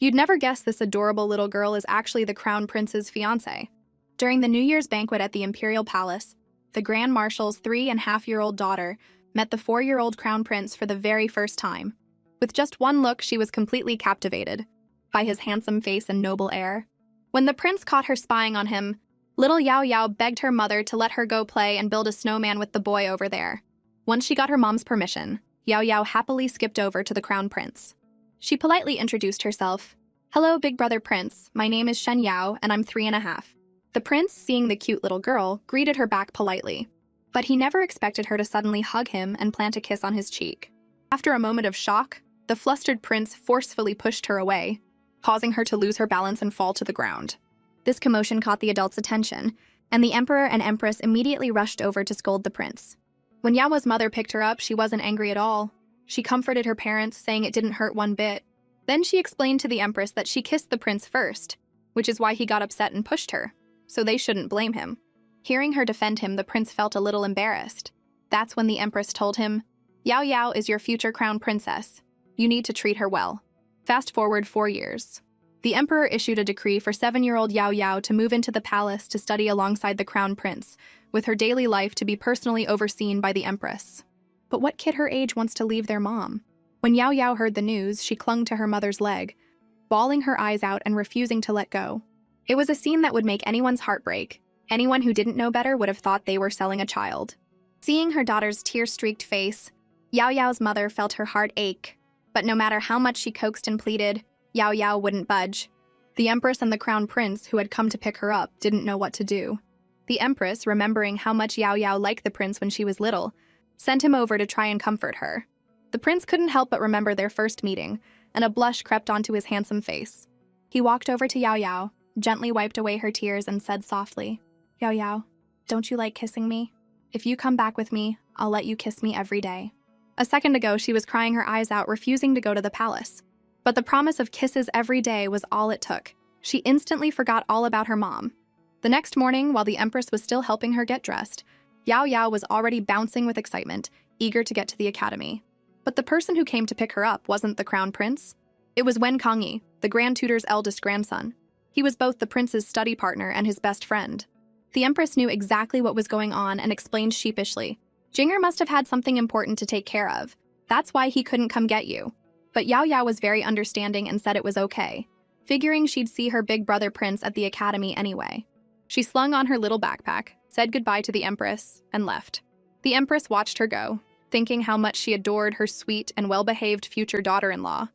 You'd never guess this adorable little girl is actually the Crown Prince's fiancée. During the New Year's banquet at the Imperial Palace, the Grand Marshal's 3.5-year-old daughter met the 4-year-old Crown Prince for the very first time. With just one look, she was completely captivated by his handsome face and noble air. When the prince caught her spying on him, little Yao Yao begged her mother to let her go play and build a snowman with the boy over there. Once she got her mom's permission, Yao Yao happily skipped over to the Crown Prince. She politely introduced herself. "Hello, big brother prince. My name is Shen Yao, and I'm 3.5." The prince, seeing the cute little girl, greeted her back politely. But he never expected her to suddenly hug him and plant a kiss on his cheek. After a moment of shock, the flustered prince forcefully pushed her away, causing her to lose her balance and fall to the ground. This commotion caught the adults' attention, and the emperor and empress immediately rushed over to scold the prince. When Yao's mother picked her up, she wasn't angry at all. She comforted her parents, saying it didn't hurt one bit. Then she explained to the empress that she kissed the prince first, which is why he got upset and pushed her, so they shouldn't blame him. Hearing her defend him, the prince felt a little embarrassed. That's when the empress told him, "Yao Yao is your future crown princess. You need to treat her well." Fast forward 4 years. The emperor issued a decree for 7-year-old Yao Yao to move into the palace to study alongside the crown prince, with her daily life to be personally overseen by the empress. But what kid her age wants to leave their mom? When Yao Yao heard the news, she clung to her mother's leg, bawling her eyes out and refusing to let go. It was a scene that would make anyone's heart break. Anyone who didn't know better would have thought they were selling a child. Seeing her daughter's tear-streaked face, Yao Yao's mother felt her heart ache. But no matter how much she coaxed and pleaded, Yao Yao wouldn't budge. The empress and the crown prince, who had come to pick her up, didn't know what to do. The empress, remembering how much Yao Yao liked the prince when she was little, sent him over to try and comfort her. The prince couldn't help but remember their first meeting, and a blush crept onto his handsome face. He walked over to Yao Yao, gently wiped away her tears, and said softly, "Yao Yao, don't you like kissing me? If you come back with me, I'll let you kiss me every day." A second ago, she was crying her eyes out, refusing to go to the palace. But the promise of kisses every day was all it took. She instantly forgot all about her mom. The next morning, while the empress was still helping her get dressed, Yao Yao was already bouncing with excitement, eager to get to the academy. But the person who came to pick her up wasn't the crown prince. It was Wen Kangyi, the grand tutor's eldest grandson. He was both the prince's study partner and his best friend. The empress knew exactly what was going on and explained sheepishly, "Jinger must have had something important to take care of. That's why he couldn't come get you." But Yao Yao was very understanding and said it was okay, figuring she'd see her big brother prince at the academy anyway. She slung on her little backpack, said goodbye to the empress, and left. The empress watched her go, thinking how much she adored her sweet and well-behaved future daughter-in-law.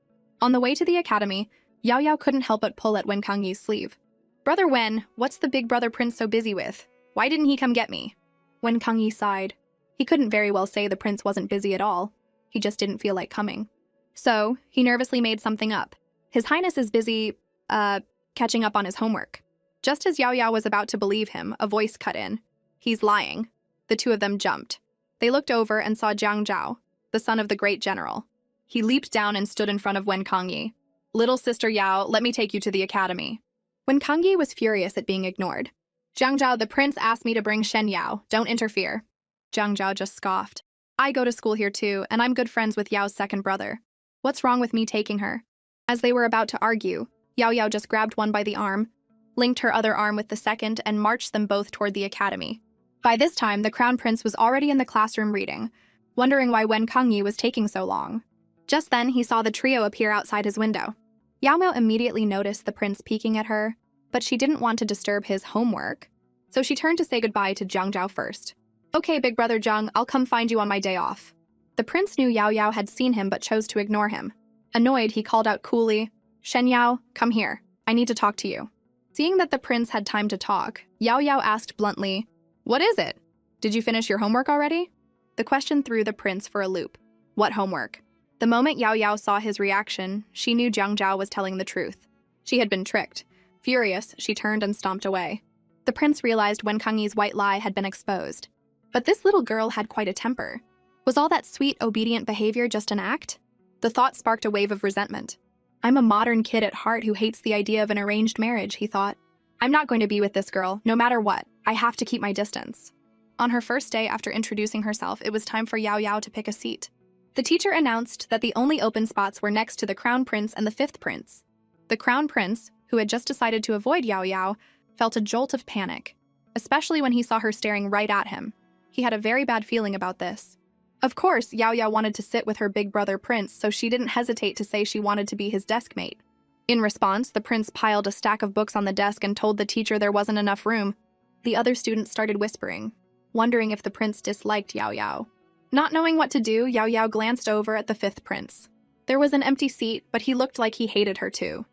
On the way to the academy, Yao Yao couldn't help but pull at Wen Kangyi's sleeve. "Brother Wen, what's the big brother prince so busy with? Why didn't he come get me?" Wen Kangyi sighed. He couldn't very well say the prince wasn't busy at all. He just didn't feel like coming. So, he nervously made something up. "His Highness is busy, catching up on his homework." Just as Yao Yao was about to believe him, a voice cut in. "He's lying." The two of them jumped. They looked over and saw Jiang Zhao, the son of the great general. He leaped down and stood in front of Wen Kangyi. "Little sister Yao, let me take you to the academy." Wen Kangyi was furious at being ignored. "Jiang Zhao, the prince asked me to bring Shen Yao. Don't interfere." Jiang Zhao just scoffed. "I go to school here too, and I'm good friends with Yao's second brother. What's wrong with me taking her?" As they were about to argue, Yao Yao just grabbed one by the arm, linked her other arm with the second, and marched them both toward the academy. By this time, the crown prince was already in the classroom reading, wondering why Wen Kangyi was taking so long. Just then, he saw the trio appear outside his window. Yao Mao immediately noticed the prince peeking at her, but she didn't want to disturb his homework, so she turned to say goodbye to Jiang Zhao first. "Okay, big brother Jiang, I'll come find you on my day off." The prince knew Yao Yao had seen him but chose to ignore him. Annoyed, he called out coolly, "Shen Yao, come here. I need to talk to you." Seeing that the prince had time to talk, Yao Yao asked bluntly, "What is it? Did you finish your homework already?" The question threw the prince for a loop. What homework? The moment Yao Yao saw his reaction, she knew Jiang Zhao was telling the truth. She had been tricked. Furious, she turned and stomped away. The prince realized Wen Kangyi's white lie had been exposed. But this little girl had quite a temper. Was all that sweet, obedient behavior just an act? The thought sparked a wave of resentment. "I'm a modern kid at heart who hates the idea of an arranged marriage," he thought. "I'm not going to be with this girl, no matter what. I have to keep my distance." On her first day after introducing herself, it was time for Yao Yao to pick a seat. The teacher announced that the only open spots were next to the crown prince and the fifth prince. The crown prince, who had just decided to avoid Yao Yao, felt a jolt of panic, especially when he saw her staring right at him. He had a very bad feeling about this. Of course, Yao Yao wanted to sit with her big brother prince, so she didn't hesitate to say she wanted to be his desk mate. In response, the prince piled a stack of books on the desk and told the teacher there wasn't enough room. The other students started whispering, wondering if the prince disliked Yao Yao. Not knowing what to do, Yao Yao glanced over at the fifth prince. There was an empty seat, but he looked like he hated her too.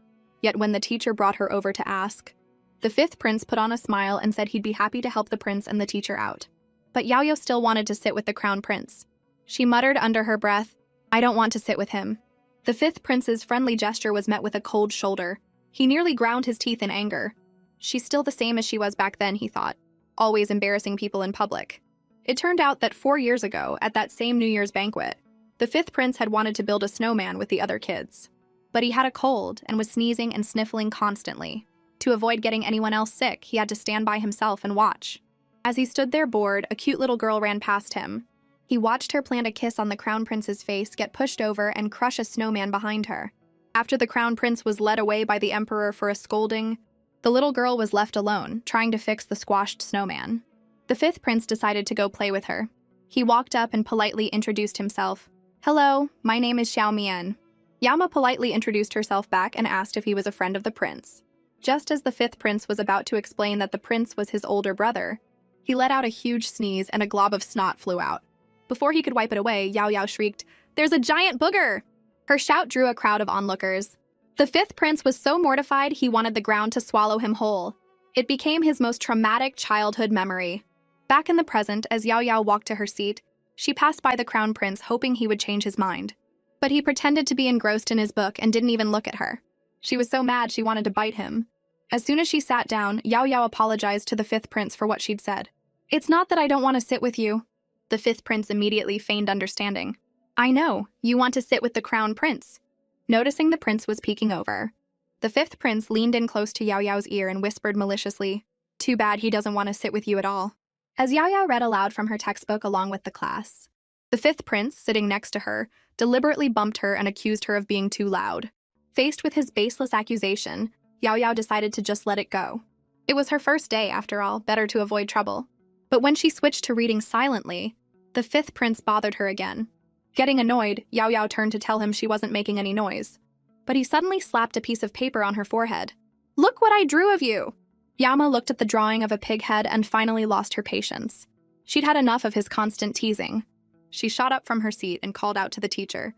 Yet when the teacher brought her over to ask, the fifth prince put on a smile and said he'd be happy to help the prince and the teacher out. But Yao Yao still wanted to sit with the crown prince. She muttered under her breath, "I don't want to sit with him." The fifth prince's friendly gesture was met with a cold shoulder. He nearly ground his teeth in anger. She's still the same as she was back then, he thought, always embarrassing people in public. It turned out that 4 years ago, at that same New Year's banquet, the fifth prince had wanted to build a snowman with the other kids. But he had a cold and was sneezing and sniffling constantly. To avoid getting anyone else sick, he had to stand by himself and watch. As he stood there bored, a cute little girl ran past him. He watched her plant a kiss on the crown prince's face, get pushed over, and crush a snowman behind her. After the crown prince was led away by the emperor for a scolding, the little girl was left alone, trying to fix the squashed snowman. The fifth prince decided to go play with her. He walked up and politely introduced himself. "Hello, my name is Xiao Mian." Yama politely introduced herself back and asked if he was a friend of the prince. Just as the fifth prince was about to explain that the prince was his older brother, he let out a huge sneeze and a glob of snot flew out. Before he could wipe it away, Yao Yao shrieked, "There's a giant booger!" Her shout drew a crowd of onlookers. The fifth prince was so mortified he wanted the ground to swallow him whole. It became his most traumatic childhood memory. Back in the present, as Yao Yao walked to her seat, she passed by the crown prince hoping he would change his mind. But he pretended to be engrossed in his book and didn't even look at her. She was so mad she wanted to bite him. As soon as she sat down, Yao Yao apologized to the fifth prince for what she'd said. "It's not that I don't want to sit with you." The fifth prince immediately feigned understanding. "I know, you want to sit with the crown prince." Noticing the prince was peeking over, the fifth prince leaned in close to Yao Yao's ear and whispered maliciously, "Too bad he doesn't want to sit with you at all." As Yao Yao read aloud from her textbook along with the class, the fifth prince, sitting next to her, deliberately bumped her and accused her of being too loud. Faced with his baseless accusation, Yao Yao decided to just let it go. It was her first day, after all, better to avoid trouble. But when she switched to reading silently, the fifth prince bothered her again. Getting annoyed, Yao Yao turned to tell him she wasn't making any noise. But he suddenly slapped a piece of paper on her forehead. "Look what I drew of you!" Yama looked at the drawing of a pig head and finally lost her patience. She'd had enough of his constant teasing. She shot up from her seat and called out to the teacher,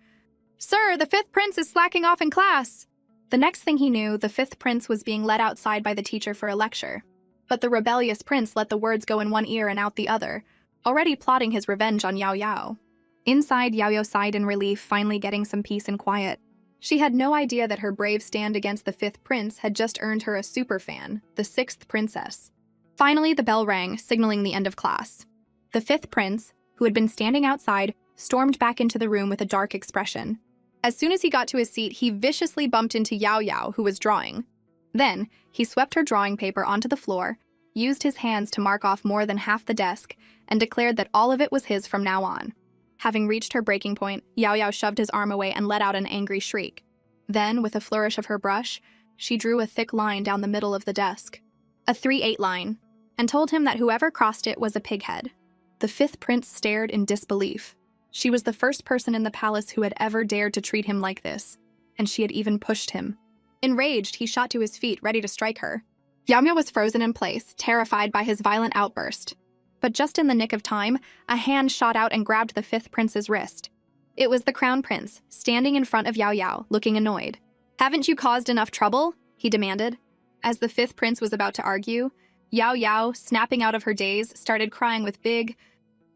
"Sir, the fifth prince is slacking off in class!" The next thing he knew, the fifth prince was being led outside by the teacher for a lecture. But the rebellious prince let the words go in one ear and out the other, already plotting his revenge on Yao Yao. Inside, Yao Yao sighed in relief, finally getting some peace and quiet. She had no idea that her brave stand against the fifth prince had just earned her a superfan, the sixth princess. Finally, the bell rang, signaling the end of class. The fifth prince, who had been standing outside, stormed back into the room with a dark expression. As soon as he got to his seat, he viciously bumped into Yao Yao, who was drawing. Then, he swept her drawing paper onto the floor, used his hands to mark off more than half the desk, and declared that all of it was his from now on. Having reached her breaking point, Yao Yao shoved his arm away and let out an angry shriek. Then, with a flourish of her brush, she drew a thick line down the middle of the desk, a 3/8 line, and told him that whoever crossed it was a pig head. The fifth prince stared in disbelief. She was the first person in the palace who had ever dared to treat him like this, and she had even pushed him. Enraged, he shot to his feet, ready to strike her. Yao Yao was frozen in place, terrified by his violent outburst. But just in the nick of time, a hand shot out and grabbed the fifth prince's wrist. It was the crown prince, standing in front of Yao Yao, looking annoyed. "Haven't you caused enough trouble?" he demanded. As the fifth prince was about to argue, Yao Yao, snapping out of her daze, started crying with big,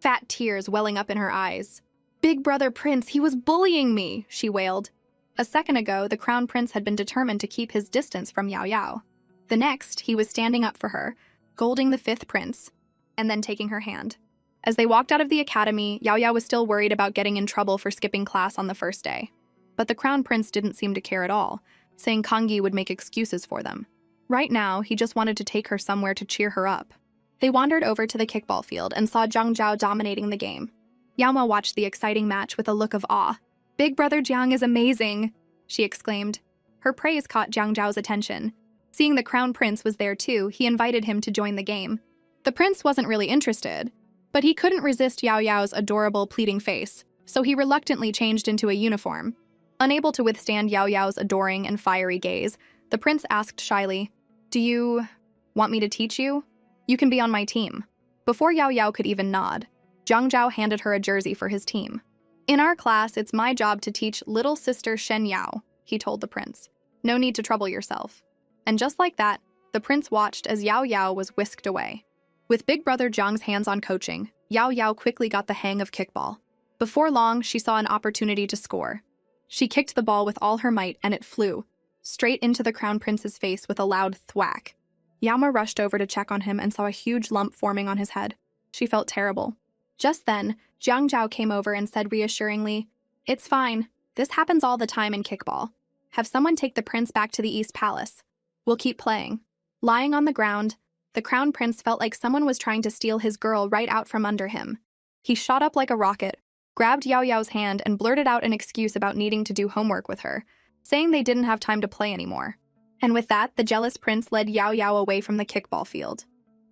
fat tears welling up in her eyes. "Big brother prince, he was bullying me," she wailed. A second ago, the crown prince had been determined to keep his distance from Yao Yao. The next, he was standing up for her, scolding the fifth prince, and then taking her hand. As they walked out of the academy, Yao Yao was still worried about getting in trouble for skipping class on the first day. But the crown prince didn't seem to care at all, saying Kangi would make excuses for them. Right now, he just wanted to take her somewhere to cheer her up. They wandered over to the kickball field and saw Zhang Zhao dominating the game. Yama watched the exciting match with a look of awe. "Big brother Jiang is amazing," she exclaimed. Her praise caught Jiang Zhao's attention. Seeing the crown prince was there too, he invited him to join the game. The prince wasn't really interested, but he couldn't resist Yao Yao's adorable, pleading face, so he reluctantly changed into a uniform. Unable to withstand Yao Yao's adoring and fiery gaze, the prince asked shyly, "Do you want me to teach you? You can be on my team." Before Yao Yao could even nod, Jiang Zhao handed her a jersey for his team. "In our class, it's my job to teach little sister Shen Yao," he told the prince. "No need to trouble yourself." And just like that, the prince watched as Yao Yao was whisked away. With big brother Jiang's hands-on coaching, Yao Yao quickly got the hang of kickball. Before long, she saw an opportunity to score. She kicked the ball with all her might, and it flew straight into the crown prince's face with a loud thwack. Yama rushed over to check on him and saw a huge lump forming on his head. She felt terrible. Just then, Jiang Zhao came over and said reassuringly, "It's fine. This happens all the time in kickball. Have someone take the prince back to the East Palace. We'll keep playing." Lying on the ground, the crown prince felt like someone was trying to steal his girl right out from under him. He shot up like a rocket, grabbed Yao Yao's hand, and blurted out an excuse about needing to do homework with her, saying they didn't have time to play anymore. And with that, the jealous prince led Yao Yao away from the kickball field.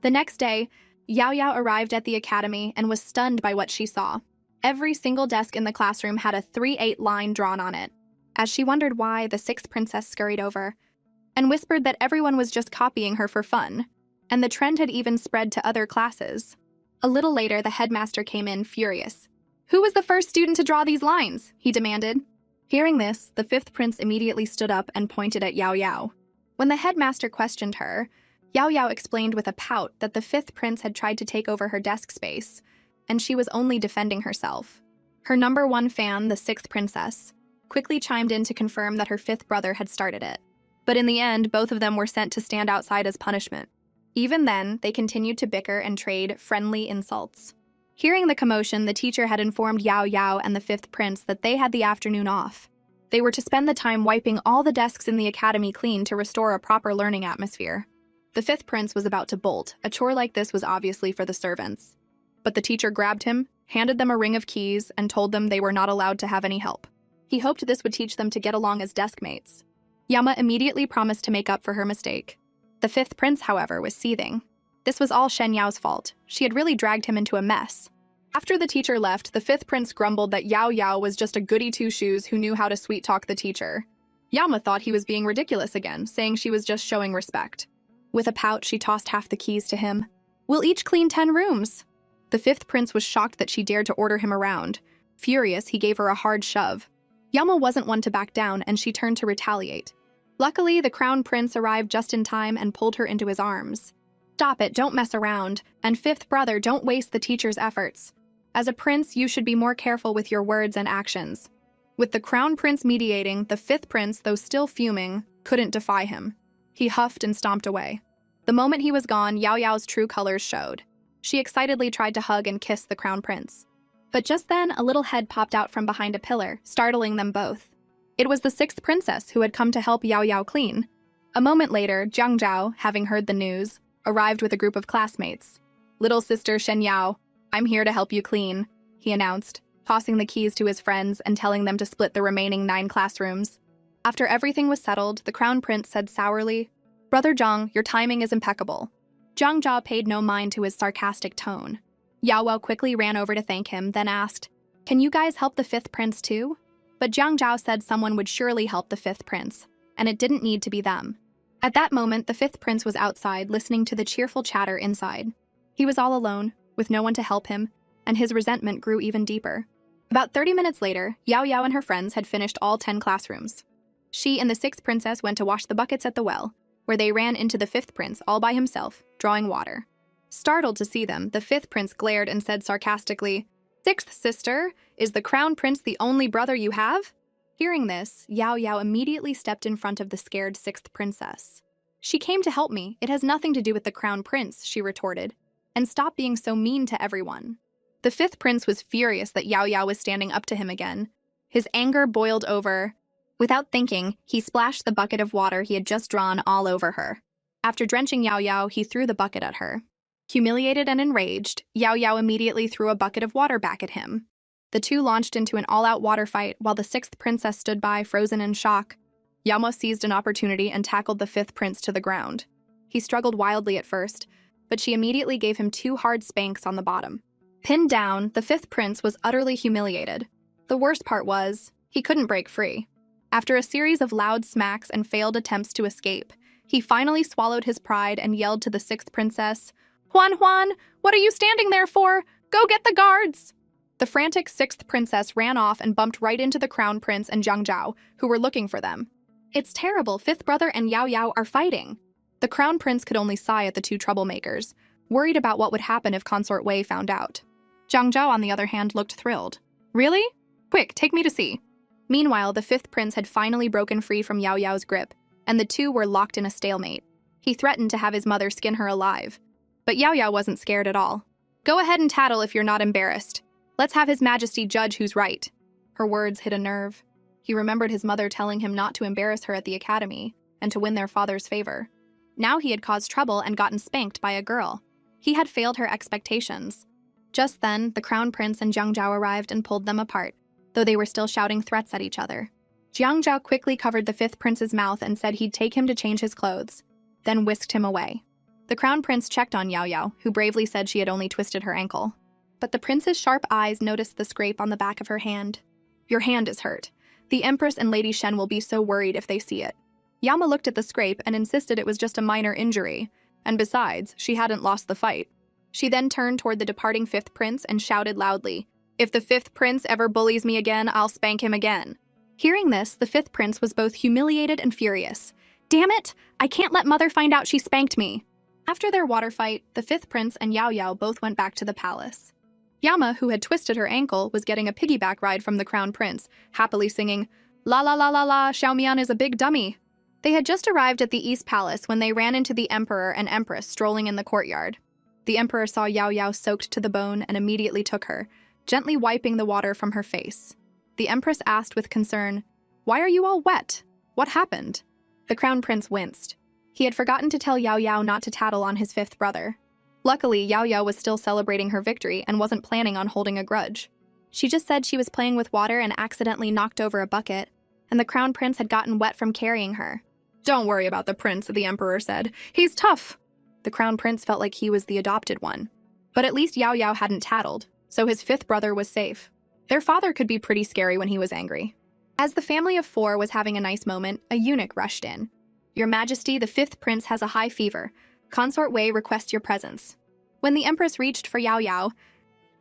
The next day, Yao Yao arrived at the academy and was stunned by what she saw. Every single desk in the classroom had a 3-8 line drawn on it. As she wondered why, the sixth princess scurried over and whispered that everyone was just copying her for fun, and the trend had even spread to other classes. A little later, the headmaster came in, furious. "Who was the first student to draw these lines?" he demanded. Hearing this, the fifth prince immediately stood up and pointed at Yao Yao. When the headmaster questioned her, Yao Yao explained with a pout that the fifth prince had tried to take over her desk space, and she was only defending herself. Her number one fan, the sixth princess, quickly chimed in to confirm that her fifth brother had started it. But in the end, both of them were sent to stand outside as punishment. Even then, they continued to bicker and trade friendly insults. Hearing the commotion, the teacher had informed Yao Yao and the fifth prince that they had the afternoon off. They were to spend the time wiping all the desks in the academy clean to restore a proper learning atmosphere. The fifth prince was about to bolt. A chore like this was obviously for the servants. But the teacher grabbed him, handed them a ring of keys, and told them they were not allowed to have any help. He hoped this would teach them to get along as desk mates. Yama immediately promised to make up for her mistake. The fifth prince, however, was seething. This was all Shen Yao's fault. She had really dragged him into a mess. After the teacher left, the fifth prince grumbled that Yao Yao was just a goody-two-shoes who knew how to sweet-talk the teacher. Yama thought he was being ridiculous again, saying she was just showing respect. With a pout, she tossed half the keys to him. "We'll each clean 10 rooms." The fifth prince was shocked that she dared to order him around. Furious, he gave her a hard shove. Yama wasn't one to back down, and she turned to retaliate. Luckily, the crown prince arrived just in time and pulled her into his arms. "Stop it, don't mess around. And fifth brother, don't waste the teacher's efforts. As a prince, you should be more careful with your words and actions." With the crown prince mediating, the fifth prince, though still fuming, couldn't defy him. He huffed and stomped away. The moment he was gone, Yao Yao's true colors showed. She excitedly tried to hug and kiss the crown prince. But just then, a little head popped out from behind a pillar, startling them both. It was the sixth princess who had come to help Yao Yao clean. A moment later, Jiang Zhao, having heard the news, arrived with a group of classmates. "Little sister Shen Yao, I'm here to help you clean," he announced, tossing the keys to his friends and telling them to split the remaining 9 classrooms. After everything was settled, the crown prince said sourly, "Brother Zhang, your timing is impeccable." Jiang Zhao paid no mind to his sarcastic tone. Yao Yao quickly ran over to thank him, then asked, "Can you guys help the fifth prince too?" But Jiang Zhao said someone would surely help the fifth prince, and it didn't need to be them. At that moment, the fifth prince was outside, listening to the cheerful chatter inside. He was all alone, with no one to help him, and his resentment grew even deeper. About 30 minutes later, Yao Yao and her friends had finished all 10 classrooms. She and the sixth princess went to wash the buckets at the well, where they ran into the fifth prince all by himself, drawing water. Startled to see them, the fifth prince glared and said sarcastically, "Sixth sister, is the crown prince the only brother you have?" Hearing this, Yao Yao immediately stepped in front of the scared sixth princess. "She came to help me. It has nothing to do with the crown prince," she retorted. "And stop being so mean to everyone." The fifth prince was furious that Yao Yao was standing up to him again. His anger boiled over. Without thinking, he splashed the bucket of water he had just drawn all over her. After drenching Yao Yao, he threw the bucket at her. Humiliated and enraged, Yao Yao immediately threw a bucket of water back at him. The two launched into an all-out water fight while the sixth princess stood by, frozen in shock. Yama seized an opportunity and tackled the fifth prince to the ground. He struggled wildly at first, but she immediately gave him 2 hard spanks on the bottom. Pinned down, the fifth prince was utterly humiliated. The worst part was, he couldn't break free. After a series of loud smacks and failed attempts to escape, he finally swallowed his pride and yelled to the sixth princess, "Huan Huan, what are you standing there for? Go get the guards!" The frantic sixth princess ran off and bumped right into the crown prince and Jiang Zhao, who were looking for them. "It's terrible, fifth brother and Yao Yao are fighting." The crown prince could only sigh at the 2 troublemakers, worried about what would happen if Consort Wei found out. Jiang Zhao, on the other hand, looked thrilled. "Really? Quick, take me to see." Meanwhile, the fifth prince had finally broken free from Yao Yao's grip, and the 2 were locked in a stalemate. He threatened to have his mother skin her alive. But Yao Yao wasn't scared at all. "Go ahead and tattle if you're not embarrassed. Let's have His Majesty judge who's right." Her words hit a nerve. He remembered his mother telling him not to embarrass her at the academy and to win their father's favor. Now he had caused trouble and gotten spanked by a girl. He had failed her expectations. Just then, the crown prince and Jiang Zhao arrived and pulled them apart, though they were still shouting threats at each other. Jiang Zhao quickly covered the fifth prince's mouth and said he'd take him to change his clothes, then whisked him away. The crown prince checked on Yao Yao, who bravely said she had only twisted her ankle. But the prince's sharp eyes noticed the scrape on the back of her hand. "Your hand is hurt. The Empress and Lady Shen will be so worried if they see it." Yama looked at the scrape and insisted it was just a minor injury, and besides, she hadn't lost the fight. She then turned toward the departing fifth prince and shouted loudly, "If the fifth prince ever bullies me again, I'll spank him again." Hearing this, the fifth prince was both humiliated and furious. "Damn it! I can't let mother find out she spanked me." After their water fight, the fifth prince and Yao Yao both went back to the palace. Yama, who had twisted her ankle, was getting a piggyback ride from the crown prince, happily singing, "La la la la la, Xiaomian is a big dummy." They had just arrived at the East Palace when they ran into the emperor and empress strolling in the courtyard. The emperor saw Yao Yao soaked to the bone and immediately took her, gently wiping the water from her face. The empress asked with concern, "Why are you all wet? What happened?" The crown prince winced. He had forgotten to tell Yao Yao not to tattle on his fifth brother. Luckily, Yao Yao was still celebrating her victory and wasn't planning on holding a grudge. She just said she was playing with water and accidentally knocked over a bucket, and the crown prince had gotten wet from carrying her. "Don't worry about the prince," the emperor said. "He's tough." The crown prince felt like he was the adopted one. But at least Yao Yao hadn't tattled, so his fifth brother was safe. Their father could be pretty scary when he was angry. As the family of 4 was having a nice moment, a eunuch rushed in. "Your Majesty, the fifth prince has a high fever. Consort Wei requests your presence." When the empress reached for Yao Yao,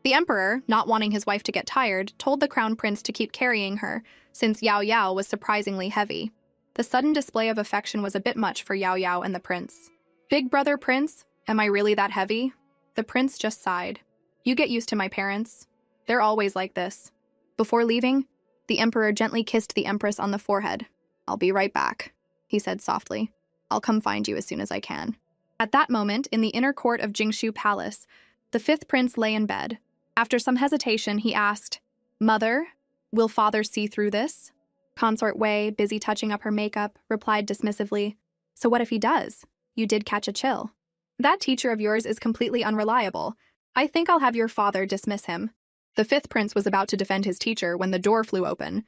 the emperor, not wanting his wife to get tired, told the crown prince to keep carrying her, since Yao Yao was surprisingly heavy. The sudden display of affection was a bit much for Yao Yao and the prince. "Big brother prince, am I really that heavy?" The prince just sighed. "You get used to my parents. They're always like this." Before leaving, the emperor gently kissed the empress on the forehead. "I'll be right back," he said softly. "I'll come find you as soon as I can." At that moment, in the inner court of Jingshu Palace, the fifth prince lay in bed. After some hesitation, he asked, "Mother, will father see through this?" Consort Wei, busy touching up her makeup, replied dismissively, "So what if he does? You did catch a chill. That teacher of yours is completely unreliable. I think I'll have your father dismiss him." The fifth prince was about to defend his teacher when the door flew open,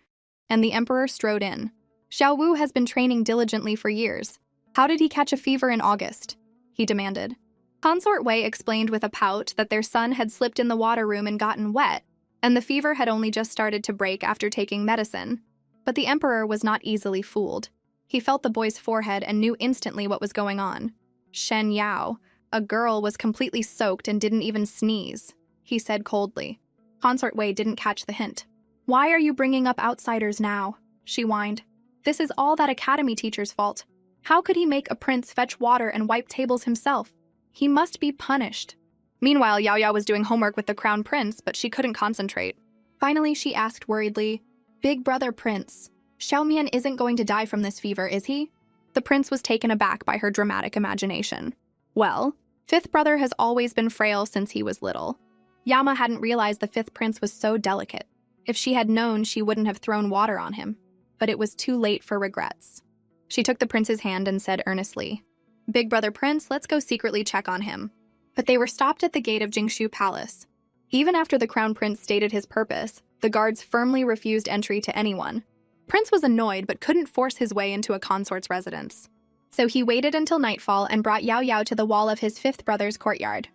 and the emperor strode in. "Xiao Wu has been training diligently for years. How did he catch a fever in August?" he demanded. Consort Wei explained with a pout that their son had slipped in the water room and gotten wet, and the fever had only just started to break after taking medicine. But the emperor was not easily fooled. He felt the boy's forehead and knew instantly what was going on. "Shen Yao, a girl, was completely soaked and didn't even sneeze," he said coldly. Consort Wei didn't catch the hint. "Why are you bringing up outsiders now?" she whined. "This is all that academy teacher's fault. How could he make a prince fetch water and wipe tables himself? He must be punished." Meanwhile, Yao Yao was doing homework with the crown prince, but she couldn't concentrate. Finally, she asked worriedly, "Big brother prince, Xiaomian isn't going to die from this fever, is he?" The prince was taken aback by her dramatic imagination. "Well, fifth brother has always been frail since he was little." Yama hadn't realized the fifth prince was so delicate. If she had known, she wouldn't have thrown water on him. But it was too late for regrets. She took the prince's hand and said earnestly, "Big brother prince, let's go secretly check on him." But they were stopped at the gate of Jingshu Palace. Even after the crown prince stated his purpose, the guards firmly refused entry to anyone. Prince was annoyed but couldn't force his way into a consort's residence. So he waited until nightfall and brought Yao Yao to the wall of his fifth brother's courtyard.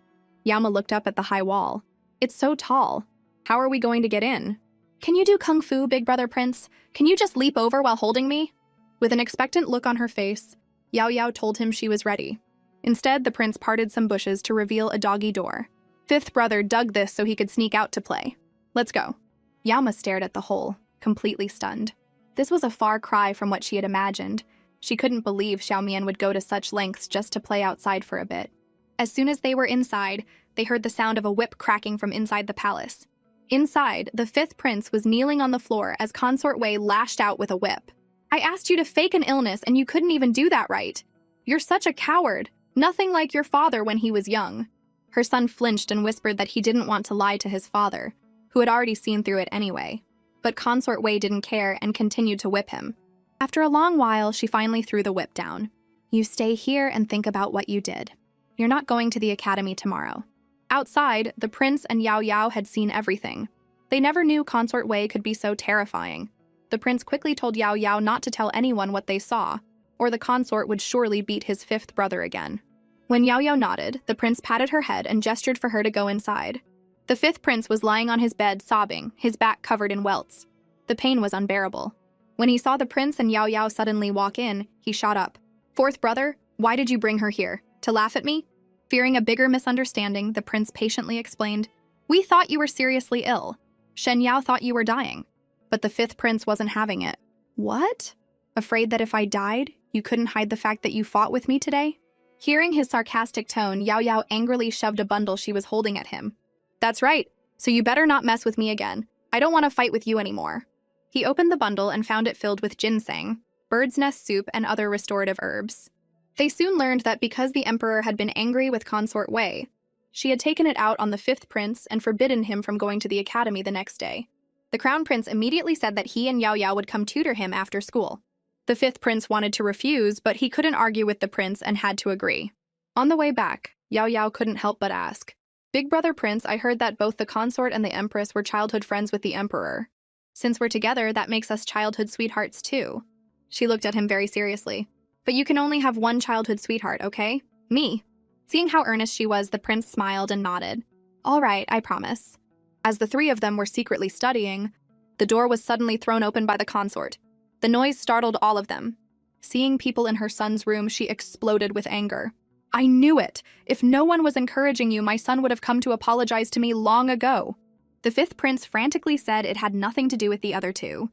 Yama looked up at the high wall. It's so tall. How are we going to get in? Can you do kung fu, big brother Prince? Can you just leap over while holding me? With an expectant look on her face, Yao Yao told him she was ready. Instead, the prince parted some bushes to reveal a doggy door. Fifth brother dug this so he could sneak out to play. Let's go. Yama stared at the hole, completely stunned. This was a far cry from what she had imagined. She couldn't believe Xiaomian would go to such lengths just to play outside for a bit. As soon as they were inside, they heard the sound of a whip cracking from inside the palace. Inside, the fifth prince was kneeling on the floor as Consort Wei lashed out with a whip. I asked you to fake an illness and you couldn't even do that right. You're such a coward. Nothing like your father when he was young. Her son flinched and whispered that he didn't want to lie to his father, who had already seen through it anyway. But Consort Wei didn't care and continued to whip him. After a long while, she finally threw the whip down. You stay here and think about what you did. You're not going to the academy tomorrow. Outside, the prince and Yao Yao had seen everything. They never knew Consort Wei could be so terrifying. The prince quickly told Yao Yao not to tell anyone what they saw, or the consort would surely beat his fifth brother again. When Yao Yao nodded, the prince patted her head and gestured for her to go inside. The fifth prince was lying on his bed sobbing, his back covered in welts. The pain was unbearable. When he saw the prince and Yao Yao suddenly walk in, he shot up. Fourth brother, why did you bring her here? To laugh at me? Fearing a bigger misunderstanding, the prince patiently explained, We thought you were seriously ill. Shen Yao thought you were dying. But the fifth prince wasn't having it. What? Afraid that if I died, you couldn't hide the fact that you fought with me today? Hearing his sarcastic tone, Yao Yao angrily shoved a bundle she was holding at him. That's right, so you better not mess with me again. I don't want to fight with you anymore. He opened the bundle and found it filled with ginseng, bird's nest soup, and other restorative herbs. They soon learned that because the emperor had been angry with Consort Wei, she had taken it out on the fifth prince and forbidden him from going to the academy the next day. The crown prince immediately said that he and Yao Yao would come tutor him after school. The fifth prince wanted to refuse, but he couldn't argue with the prince and had to agree. On the way back, Yao Yao couldn't help but ask, Big brother prince, I heard that both the consort and the empress were childhood friends with the emperor. Since we're together, that makes us childhood sweethearts too. She looked at him very seriously. But you can only have one childhood sweetheart, okay? Me. Seeing how earnest she was, the prince smiled and nodded. All right, I promise. As the three of them were secretly studying, the door was suddenly thrown open by the consort. The noise startled all of them. Seeing people in her son's room, she exploded with anger. I knew it! If no one was encouraging you, my son would have come to apologize to me long ago. The fifth prince frantically said it had nothing to do with the other two.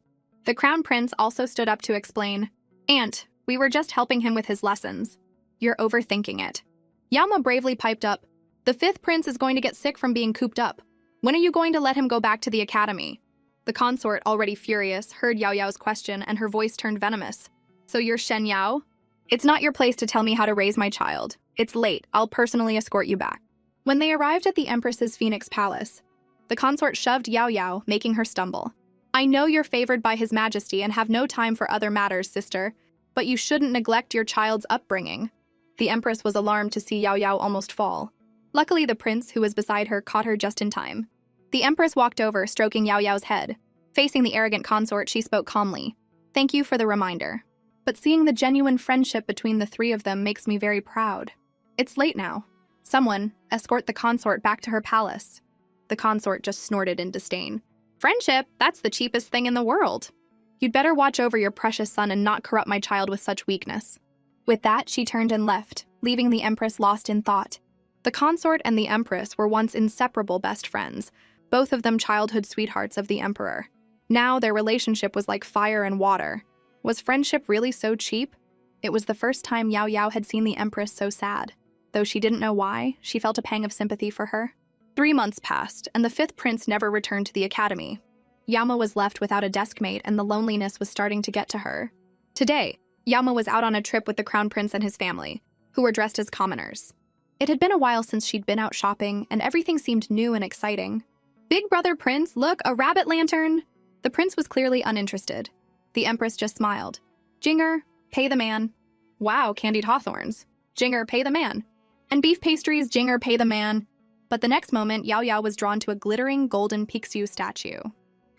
The crown prince also stood up to explain, Aunt, we were just helping him with his lessons. You're overthinking it. Yama bravely piped up, The fifth prince is going to get sick from being cooped up. When are you going to let him go back to the academy? The consort, already furious, heard Yao Yao's question and her voice turned venomous. So you're Shen Yao? It's not your place to tell me how to raise my child. It's late. I'll personally escort you back. When they arrived at the Empress's Phoenix Palace, the consort shoved Yao Yao, making her stumble. I know you're favored by His Majesty and have no time for other matters, sister, but you shouldn't neglect your child's upbringing. The Empress was alarmed to see Yao Yao almost fall. Luckily, the prince, who was beside her, caught her just in time. The Empress walked over, stroking Yao Yao's head. Facing the arrogant consort, she spoke calmly. Thank you for the reminder. But seeing the genuine friendship between the three of them makes me very proud. It's late now. Someone, escort the consort back to her palace. The consort just snorted in disdain. Friendship? That's the cheapest thing in the world. You'd better watch over your precious son and not corrupt my child with such weakness. With that, she turned and left, leaving the Empress lost in thought. The consort and the Empress were once inseparable best friends, both of them childhood sweethearts of the Emperor. Now their relationship was like fire and water. Was friendship really so cheap? It was the first time Yao Yao had seen the Empress so sad. Though she didn't know why, she felt a pang of sympathy for her. 3 months passed, and the fifth prince never returned to the academy. Yama was left without a deskmate, and the loneliness was starting to get to her. Today, Yama was out on a trip with the crown prince and his family, who were dressed as commoners. It had been a while since she'd been out shopping, and everything seemed new and exciting. Big brother prince, look, a rabbit lantern! The prince was clearly uninterested. The Empress just smiled. Jinger, pay the man. Wow, candied hawthorns. Jinger, pay the man. And beef pastries, Jinger, pay the man. But the next moment, Yao Yao was drawn to a glittering golden Pixiu statue.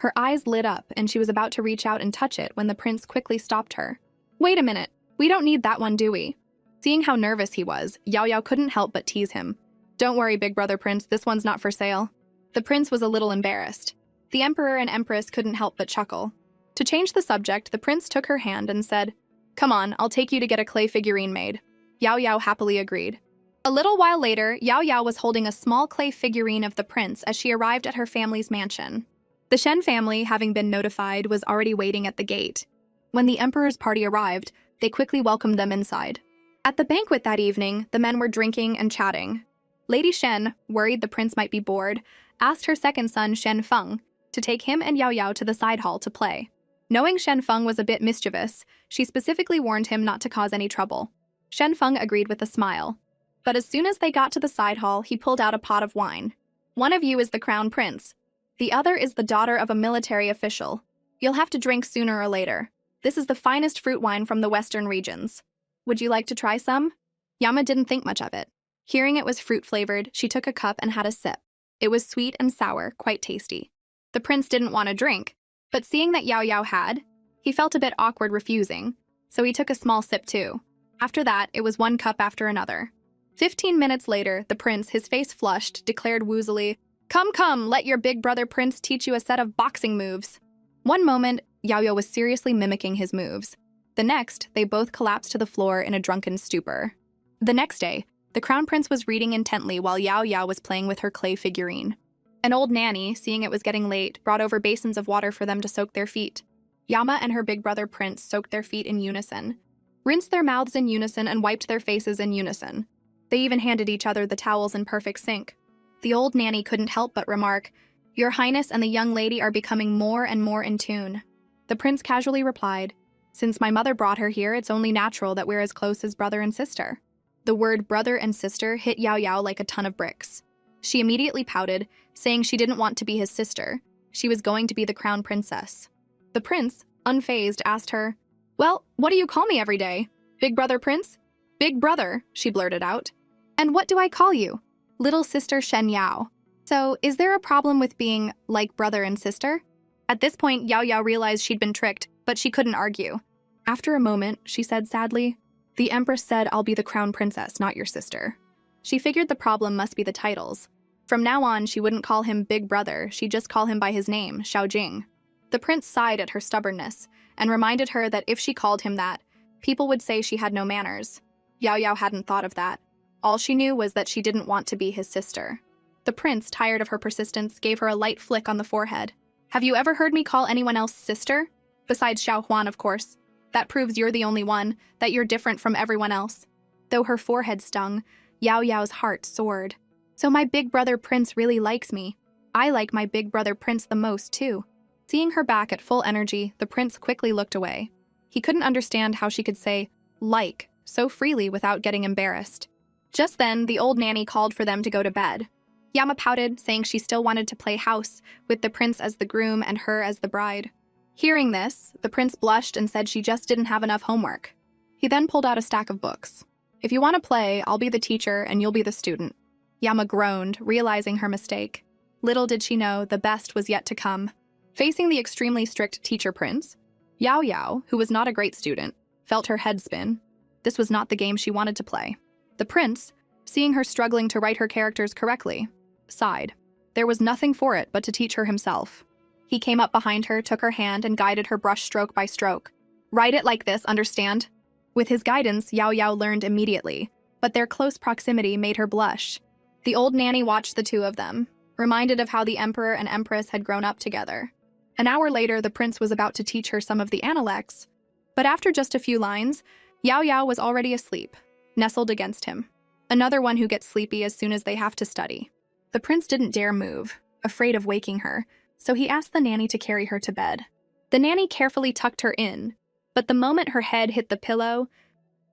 Her eyes lit up, and she was about to reach out and touch it when the prince quickly stopped her. Wait a minute, we don't need that one, do we? Seeing how nervous he was, Yao Yao couldn't help but tease him. Don't worry, big brother prince, this one's not for sale. The prince was a little embarrassed. The emperor and empress couldn't help but chuckle. To change the subject, the prince took her hand and said, Come on, I'll take you to get a clay figurine made. Yao Yao happily agreed. A little while later, Yao Yao was holding a small clay figurine of the prince as she arrived at her family's mansion. The Shen family, having been notified, was already waiting at the gate. When the emperor's party arrived, they quickly welcomed them inside. At the banquet that evening, the men were drinking and chatting. Lady Shen, worried the prince might be bored, asked her second son, Shen Feng, to take him and Yao Yao to the side hall to play. Knowing Shen Feng was a bit mischievous, she specifically warned him not to cause any trouble. Shen Feng agreed with a smile. But as soon as they got to the side hall, he pulled out a pot of wine. One of you is the crown prince. The other is the daughter of a military official. You'll have to drink sooner or later. This is the finest fruit wine from the western regions. Would you like to try some? Yama didn't think much of it. Hearing it was fruit-flavored, she took a cup and had a sip. It was sweet and sour, quite tasty. The prince didn't want to drink, but seeing that Yao Yao had, he felt a bit awkward refusing, so he took a small sip too. After that, it was one cup after another. 15 minutes later, the prince, his face flushed, declared woozily, Come, come, let your big brother prince teach you a set of boxing moves. One moment, Yao Yao was seriously mimicking his moves. The next, they both collapsed to the floor in a drunken stupor. The next day, the crown prince was reading intently while Yao Yao was playing with her clay figurine. An old nanny, seeing it was getting late, brought over basins of water for them to soak their feet. Yama and her big brother prince soaked their feet in unison, rinsed their mouths in unison, and wiped their faces in unison. They even handed each other the towels in perfect sync. The old nanny couldn't help but remark, Your Highness and the young lady are becoming more and more in tune. The prince casually replied, Since my mother brought her here, it's only natural that we're as close as brother and sister. The word brother and sister hit Yao Yao like a ton of bricks. She immediately pouted, saying she didn't want to be his sister. She was going to be the crown princess. The prince, unfazed, asked her, Well, what do you call me every day? Big brother prince? Big brother, she blurted out. And what do I call you? Little sister Shen Yao. So, is there a problem with being like brother and sister? At this point, Yao Yao realized she'd been tricked, but she couldn't argue. After a moment, she said sadly, The empress said I'll be the crown princess, not your sister. She figured the problem must be the titles. From now on, she wouldn't call him Big Brother, she'd just call him by his name, Xiaojing. The prince sighed at her stubbornness, and reminded her that if she called him that, people would say she had no manners. Yao Yao hadn't thought of that. All she knew was that she didn't want to be his sister. The prince, tired of her persistence, gave her a light flick on the forehead. Have you ever heard me call anyone else sister? Besides Xiao Huan, of course. That proves you're the only one, that you're different from everyone else. Though her forehead stung, Yao Yao's heart soared. So my big brother prince really likes me. I like my big brother prince the most, too. Seeing her back at full energy, the prince quickly looked away. He couldn't understand how she could say, like, so freely without getting embarrassed. Just then, the old nanny called for them to go to bed. Yama pouted, saying she still wanted to play house, with the prince as the groom and her as the bride. Hearing this, the prince blushed and said she just didn't have enough homework. He then pulled out a stack of books. If you want to play, I'll be the teacher and you'll be the student. Yama groaned, realizing her mistake. Little did she know the best was yet to come. Facing the extremely strict teacher prince, Yao Yao, who was not a great student, felt her head spin. This was not the game she wanted to play. The prince, seeing her struggling to write her characters correctly, sighed. There was nothing for it but to teach her himself. He came up behind her, took her hand, and guided her brush stroke by stroke. Write it like this, understand? With his guidance, Yao Yao learned immediately, but their close proximity made her blush. The old nanny watched the two of them, reminded of how the emperor and empress had grown up together. An hour later, the prince was about to teach her some of the anicaps, but after just a few lines, Yao Yao was already asleep, nestled against him. Another one who gets sleepy as soon as they have to study. The prince didn't dare move, afraid of waking her, so he asked the nanny to carry her to bed. The nanny carefully tucked her in, but the moment her head hit the pillow,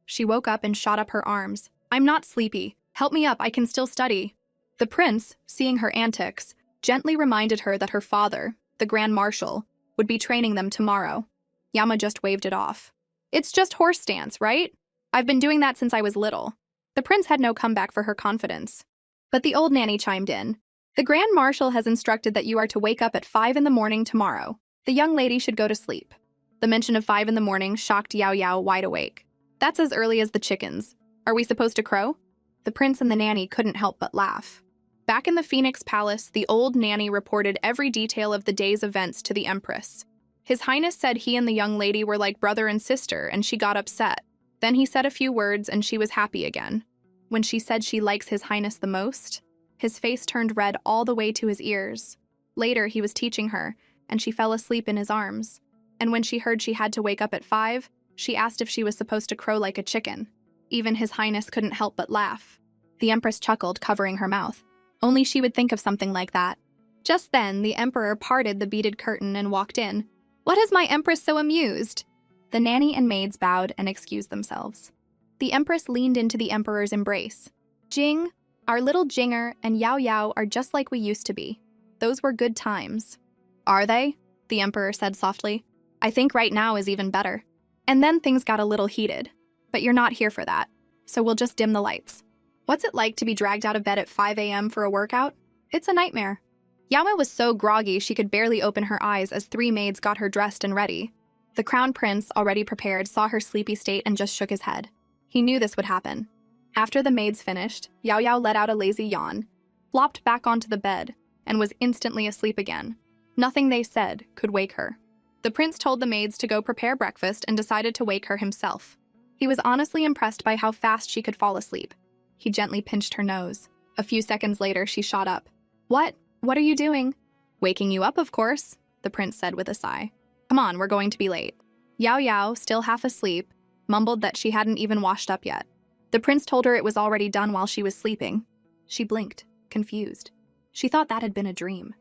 she woke up and shot up her arms. I'm not sleepy. Help me up, I can still study. The prince, seeing her antics, gently reminded her that her father, the Grand Marshal, would be training them tomorrow. Yama just waved it off. It's just horse stance, right? I've been doing that since I was little. The prince had no comeback for her confidence. But the old nanny chimed in. The Grand Marshal has instructed that you are to wake up at 5 in the morning tomorrow. The young lady should go to sleep. The mention of 5 in the morning shocked Yao Yao wide awake. That's as early as the chickens. Are we supposed to crow? The prince and the nanny couldn't help but laugh. Back in the Phoenix Palace, the old nanny reported every detail of the day's events to the Empress. His Highness said he and the young lady were like brother and sister, and she got upset. Then he said a few words, and she was happy again. When she said she likes His Highness the most, his face turned red all the way to his ears. Later, he was teaching her, and she fell asleep in his arms. And when she heard she had to wake up at 5, she asked if she was supposed to crow like a chicken. Even His Highness couldn't help but laugh. The Empress chuckled, covering her mouth. Only she would think of something like that. Just then, the Emperor parted the beaded curtain and walked in. What has my Empress so amused? The nanny and maids bowed and excused themselves. The Empress leaned into the Emperor's embrace. Jing, our little Jinger, and Yao Yao are just like we used to be. Those were good times. Are they? The Emperor said softly. I think right now is even better. And then things got a little heated. But you're not here for that, so we'll just dim the lights. What's it like to be dragged out of bed at 5 a.m. for a workout? It's a nightmare. Yama was so groggy she could barely open her eyes as 3 maids got her dressed and ready. The Crown Prince, already prepared, saw her sleepy state and just shook his head. He knew this would happen. After the maids finished, Yao Yao let out a lazy yawn, flopped back onto the bed, and was instantly asleep again. Nothing they said could wake her. The prince told the maids to go prepare breakfast and decided to wake her himself. He was honestly impressed by how fast she could fall asleep. He gently pinched her nose. A few seconds later, she shot up. What? What are you doing? Waking you up, of course, the prince said with a sigh. Come on, we're going to be late. Yao Yao, still half asleep, mumbled that she hadn't even washed up yet. The prince told her it was already done while she was sleeping. She blinked, confused. She thought that had been a dream.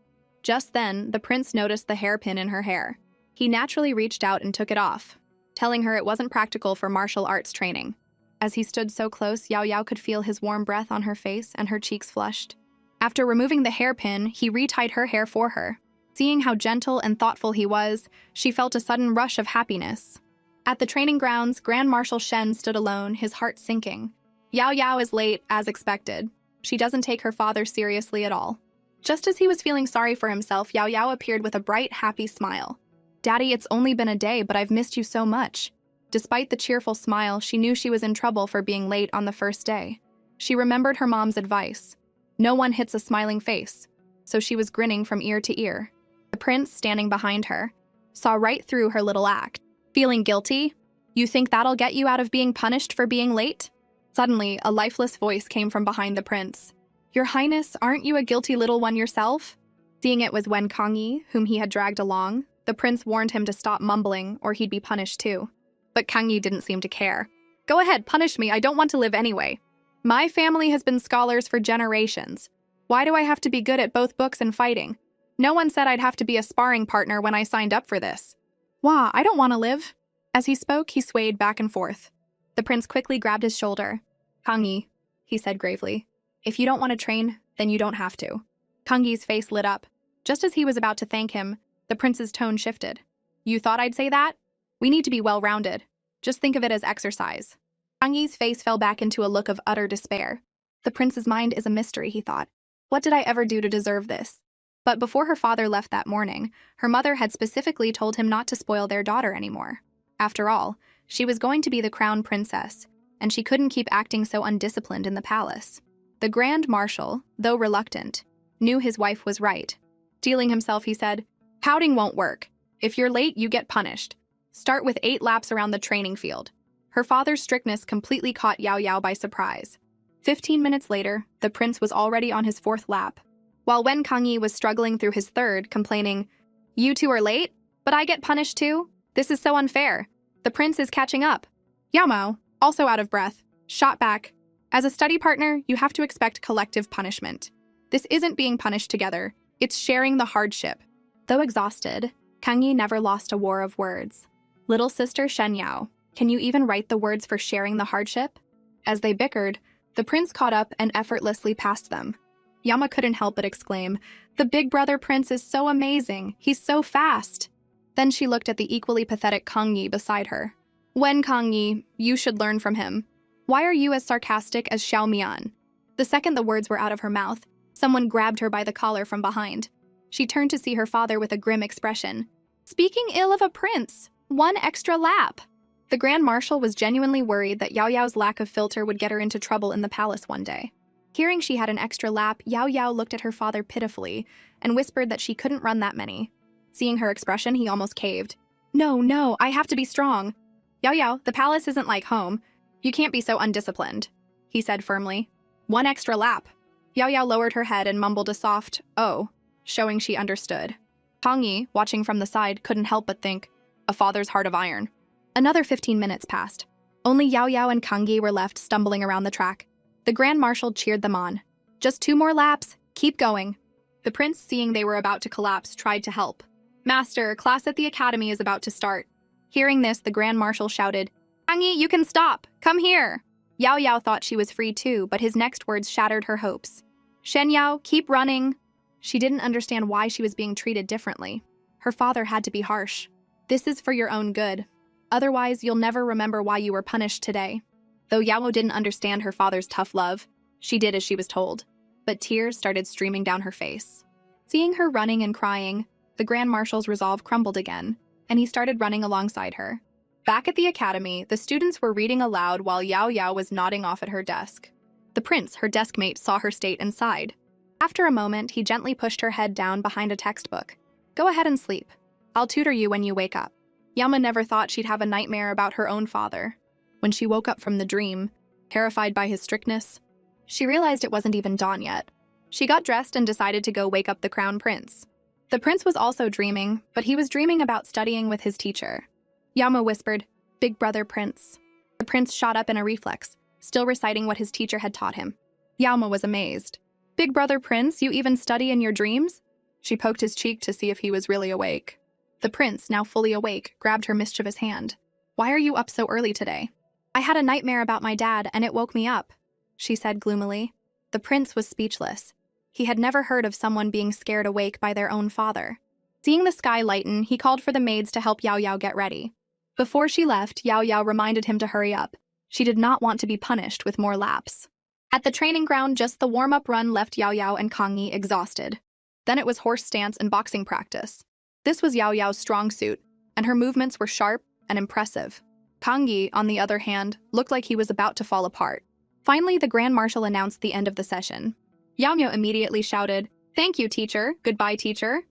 Just then, the prince noticed the hairpin in her hair. He naturally reached out and took it off, telling her it wasn't practical for martial arts training. As he stood so close, Yao Yao could feel his warm breath on her face and her cheeks flushed. After removing the hairpin, he retied her hair for her. Seeing how gentle and thoughtful he was, she felt a sudden rush of happiness. At the training grounds, Grand Marshal Shen stood alone, his heart sinking. Yao Yao is late, as expected. She doesn't take her father seriously at all. Just as he was feeling sorry for himself, Yao Yao appeared with a bright, happy smile. Daddy, it's only been a day, but I've missed you so much. Despite the cheerful smile, she knew she was in trouble for being late on the first day. She remembered her mom's advice. No one hits a smiling face, so she was grinning from ear to ear. The prince, standing behind her, saw right through her little act. Feeling guilty? You think that'll get you out of being punished for being late? Suddenly, a lifeless voice came from behind the prince. Your Highness, aren't you a guilty little one yourself? Seeing it was Wen Kangyi, whom he had dragged along, the prince warned him to stop mumbling or he'd be punished too. But Kangyi didn't seem to care. Go ahead, punish me, I don't want to live anyway. My family has been scholars for generations. Why do I have to be good at both books and fighting? No one said I'd have to be a sparring partner when I signed up for this. Wah, I don't want to live. As he spoke, he swayed back and forth. The prince quickly grabbed his shoulder. Kangyi, he said gravely, if you don't want to train, then you don't have to. Kangyi's face lit up. Just as he was about to thank him, the prince's tone shifted. You thought I'd say that? We need to be well-rounded. Just think of it as exercise. Kangyi's face fell back into a look of utter despair. The prince's mind is a mystery, he thought. What did I ever do to deserve this? But before her father left that morning, her mother had specifically told him not to spoil their daughter anymore. After all, she was going to be the crown princess, and she couldn't keep acting so undisciplined in the palace. The Grand Marshal, though reluctant, knew his wife was right. Steeling himself, he said, pouting won't work. If you're late, you get punished. Start with 8 laps around the training field. Her father's strictness completely caught Yao Yao by surprise. 15 minutes later, the prince was already on his 4th lap, while Wen Kangyi was struggling through his 3rd, complaining, You two are late? But I get punished too? This is so unfair. The prince is catching up. Yao Mao, also out of breath, shot back. As a study partner, you have to expect collective punishment. This isn't being punished together. It's sharing the hardship. Though exhausted, Kangyi never lost a war of words. Little sister Shen Yao, can you even write the words for sharing the hardship? As they bickered, the prince caught up and effortlessly passed them. Yama couldn't help but exclaim, The big brother prince is so amazing. He's so fast. Then she looked at the equally pathetic Kangyi beside her. Wen Kangyi, you should learn from him. Why are you as sarcastic as Xiao Mian? The second the words were out of her mouth, Someone grabbed her by the collar from behind. She turned to see her father with a grim expression. Speaking ill of a prince, one extra lap. The Grand Marshal was genuinely worried that Yao Yao's lack of filter would get her into trouble in the palace one day. Hearing she had an extra lap, Yao Yao looked at her father pitifully and whispered that she couldn't run that many. Seeing her expression, he almost caved. No, I have to be strong. Yao Yao, the palace isn't like home. You can't be so undisciplined, he said firmly. One extra lap. Yao Yao lowered her head and mumbled a soft, oh, showing she understood. Kang Yi, watching from the side, couldn't help but think, a father's heart of iron. Another 15 minutes passed. Only Yao Yao and Kang Yi were left stumbling around the track. The Grand Marshal cheered them on. Just 2 more laps, keep going. The prince, seeing they were about to collapse, tried to help. Master, class at the academy is about to start. Hearing this, the Grand Marshal shouted, Kang Yi, you can stop, come here. Yao Yao thought she was free too, but his next words shattered her hopes. Shen Yao, keep running. She didn't understand why she was being treated differently. Her father had to be harsh. This is for your own good. Otherwise, you'll never remember why you were punished today. Though Yao didn't understand her father's tough love, she did as she was told. But tears started streaming down her face. Seeing her running and crying, the Grand Marshal's resolve crumbled again, and he started running alongside her. Back at the academy, the students were reading aloud while Yao Yao was nodding off at her desk. The prince, her deskmate, saw her state and sighed. After a moment, he gently pushed her head down behind a textbook. Go ahead and sleep. I'll tutor you when you wake up. Yama never thought she'd have a nightmare about her own father. When she woke up from the dream, terrified by his strictness, she realized it wasn't even dawn yet. She got dressed and decided to go wake up the crown prince. The prince was also dreaming, but he was dreaming about studying with his teacher. Yama whispered, Big brother prince. The prince shot up in a reflex, still reciting what his teacher had taught him. Yama was amazed. Big brother prince, you even study in your dreams? She poked his cheek to see if he was really awake. The prince, now fully awake, grabbed her mischievous hand. Why are you up so early today? I had a nightmare about my dad and it woke me up, she said gloomily. The prince was speechless. He had never heard of someone being scared awake by their own father. Seeing the sky lighten, he called for the maids to help Yao Yao get ready. Before she left, Yao Yao reminded him to hurry up. She did not want to be punished with more laps. At the training ground, just the warm-up run left Yao Yao and Kang Yi exhausted. Then it was horse stance and boxing practice. This was Yao Yao's strong suit, and her movements were sharp and impressive. Kang Yi, on the other hand, looked like he was about to fall apart. Finally, the Grand Marshal announced the end of the session. Yao Yao immediately shouted, Thank you, teacher. Goodbye, teacher.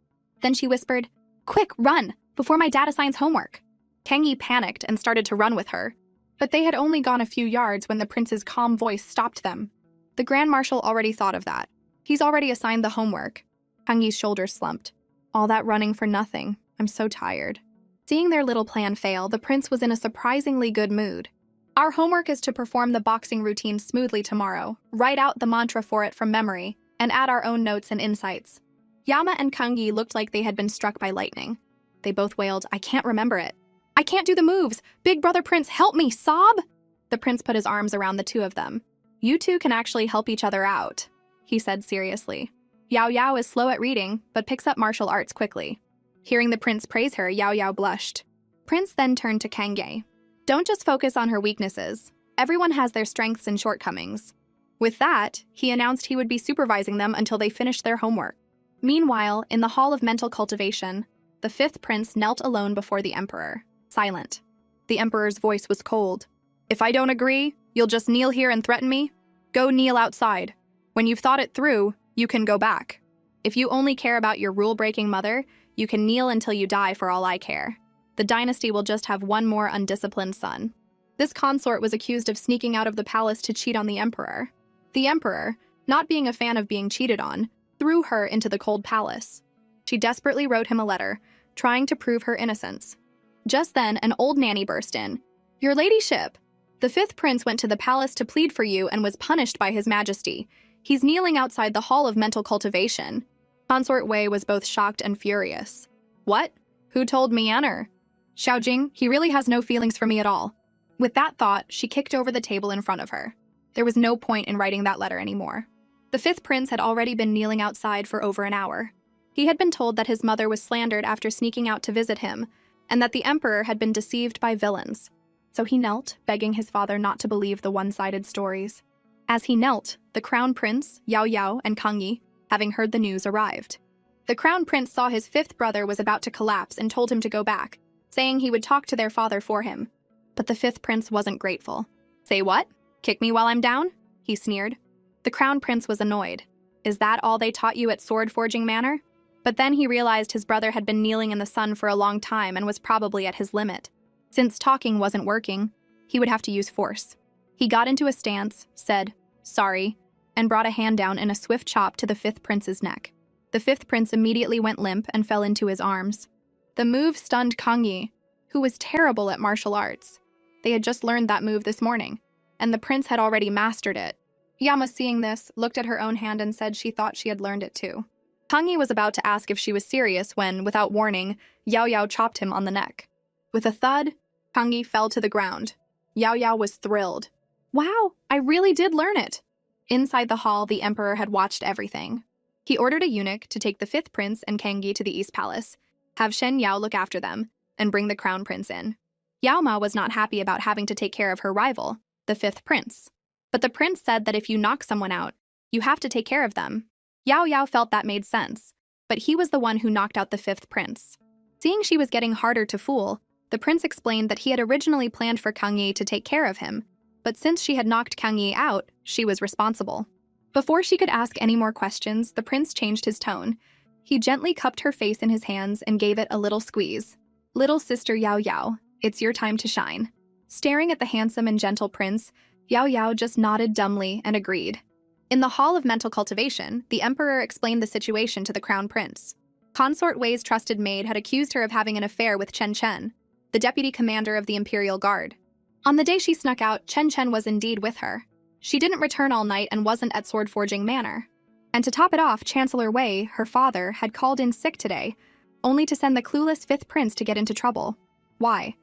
Then she whispered, Quick, run, before my dad assigns homework. Kang Yi panicked and started to run with her. But they had only gone a few yards when the prince's calm voice stopped them. The Grand Marshal already thought of that. He's already assigned the homework. Kang Yi's shoulders slumped. All that running for nothing. I'm so tired. Seeing their little plan fail, the prince was in a surprisingly good mood. Our homework is to perform the boxing routine smoothly tomorrow, write out the mantra for it from memory, and add our own notes and insights. Yama and Kang Yi looked like they had been struck by lightning. They both wailed, I can't remember it. I can't do the moves. Big brother prince, help me, sob! The prince put his arms around the two of them. You two can actually help each other out, he said seriously. Yao Yao is slow at reading, but picks up martial arts quickly. Hearing the prince praise her, Yao Yao blushed. Prince then turned to Kang Yi. Don't just focus on her weaknesses. Everyone has their strengths and shortcomings. With that, he announced he would be supervising them until they finished their homework. Meanwhile, in the Hall of Mental Cultivation, the fifth prince knelt alone before the emperor, silent. The emperor's voice was cold. If I don't agree, you'll just kneel here and threaten me? Go kneel outside. When you've thought it through, you can go back. If you only care about your rule-breaking mother, you can kneel until you die for all I care. The dynasty will just have one more undisciplined son. This consort was accused of sneaking out of the palace to cheat on the emperor. The emperor, not being a fan of being cheated on, threw her into the cold palace. She desperately wrote him a letter, trying to prove her innocence. Just then, an old nanny burst in. Your ladyship! The fifth prince went to the palace to plead for you and was punished by his majesty. He's kneeling outside the Hall of Mental Cultivation. Consort Wei was both shocked and furious. What? Who told me enter? Xiaojing, he really has no feelings for me at all. With that thought, she kicked over the table in front of her. There was no point in writing that letter anymore. The fifth prince had already been kneeling outside for over an hour. He had been told that his mother was slandered after sneaking out to visit him, and that the emperor had been deceived by villains. So he knelt, begging his father not to believe the one-sided stories. As he knelt, the crown prince, Yao Yao, and Kang Yi having heard the news, arrived. The crown prince saw his fifth brother was about to collapse and told him to go back, saying he would talk to their father for him. But the fifth prince wasn't grateful. "Say what? Kick me while I'm down?" he sneered. The crown prince was annoyed. "Is that all they taught you at Sword Forging Manor?" But then he realized his brother had been kneeling in the sun for a long time and was probably at his limit. Since talking wasn't working, he would have to use force. He got into a stance, said, "Sorry," and brought a hand down in a swift chop to the fifth prince's neck. The fifth prince immediately went limp and fell into his arms. The move stunned Kangyi, who was terrible at martial arts. They had just learned that move this morning, and the prince had already mastered it. Yama, seeing this, looked at her own hand and said she thought she had learned it too. Kangyi was about to ask if she was serious when, without warning, Yao Yao chopped him on the neck. With a thud, Kangyi fell to the ground. Yao Yao was thrilled. "Wow, I really did learn it." Inside the hall, the emperor had watched everything. He ordered a eunuch to take the fifth prince and Kangyi to the East Palace, have Shen Yao look after them, and bring the crown prince in. Yao Ma was not happy about having to take care of her rival, the fifth prince. But the prince said that if you knock someone out, you have to take care of them. Yao Yao felt that made sense, but he was the one who knocked out the fifth prince. Seeing she was getting harder to fool, the prince explained that he had originally planned for Kangyi to take care of him, but since she had knocked Kangyi out, she was responsible. Before she could ask any more questions, the prince changed his tone. He gently cupped her face in his hands and gave it a little squeeze. "Little sister Yao Yao, it's your time to shine." Staring at the handsome and gentle prince, Yao Yao just nodded dumbly and agreed. In the Hall of Mental Cultivation, the emperor explained the situation to the crown prince. Consort Wei's trusted maid had accused her of having an affair with Chen Chen, the deputy commander of the Imperial Guard. On the day she snuck out, Chen Chen was indeed with her. She didn't return all night and wasn't at Sword Forging Manor. And to top it off, Chancellor Wei, her father, had called in sick today, only to send the clueless fifth prince to get into trouble. Why?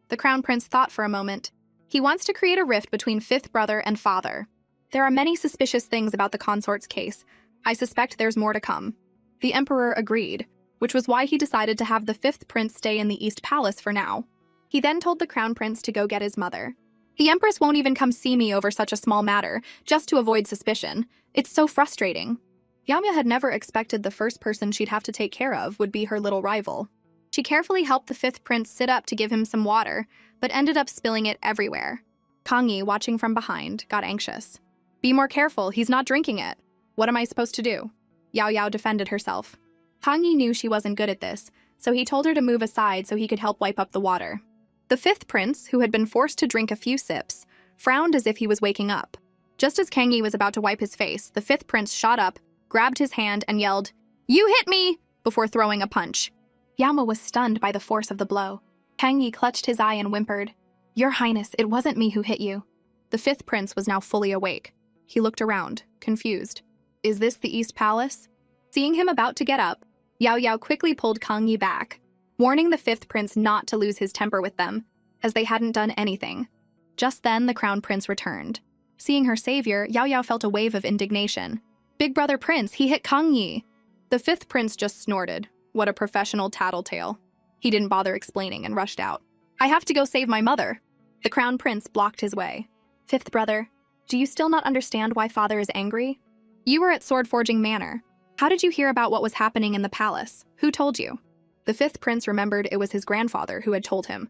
The crown prince thought for a moment. He wants to create a rift between fifth brother and father. There are many suspicious things about the consort's case. I suspect there's more to come. The emperor agreed, which was why he decided to have the fifth prince stay in the East Palace for now. He then told the crown prince to go get his mother. "The empress won't even come see me over such a small matter, just to avoid suspicion. It's so frustrating." Yamya had never expected the first person she'd have to take care of would be her little rival. She carefully helped the fifth prince sit up to give him some water, but ended up spilling it everywhere. Kangyi, watching from behind, got anxious. "Be more careful, he's not drinking it. What am I supposed to do?" Yao Yao defended herself. Kangyi knew she wasn't good at this, so he told her to move aside so he could help wipe up the water. The fifth prince, who had been forced to drink a few sips, frowned as if he was waking up. Just as Kangyi was about to wipe his face, the fifth prince shot up, grabbed his hand, and yelled, "You hit me!" before throwing a punch. Yama was stunned by the force of the blow. Kangyi clutched his eye and whimpered, "Your Highness, it wasn't me who hit you." The fifth prince was now fully awake. He looked around, confused. Is this the East Palace? Seeing him about to get up, Yao Yao quickly pulled Kangyi back, warning the fifth prince not to lose his temper with them, as they hadn't done anything. Just then, the crown prince returned. Seeing her savior, Yao Yao felt a wave of indignation. "Big brother prince, he hit Kangyi!" The fifth prince just snorted. What a professional tattletale. He didn't bother explaining and rushed out. "I have to go save my mother." The crown prince blocked his way. "Fifth brother, do you still not understand why father is angry? You were at Sword Forging Manor. How did you hear about what was happening in the palace? Who told you?" The fifth prince remembered it was his grandfather who had told him,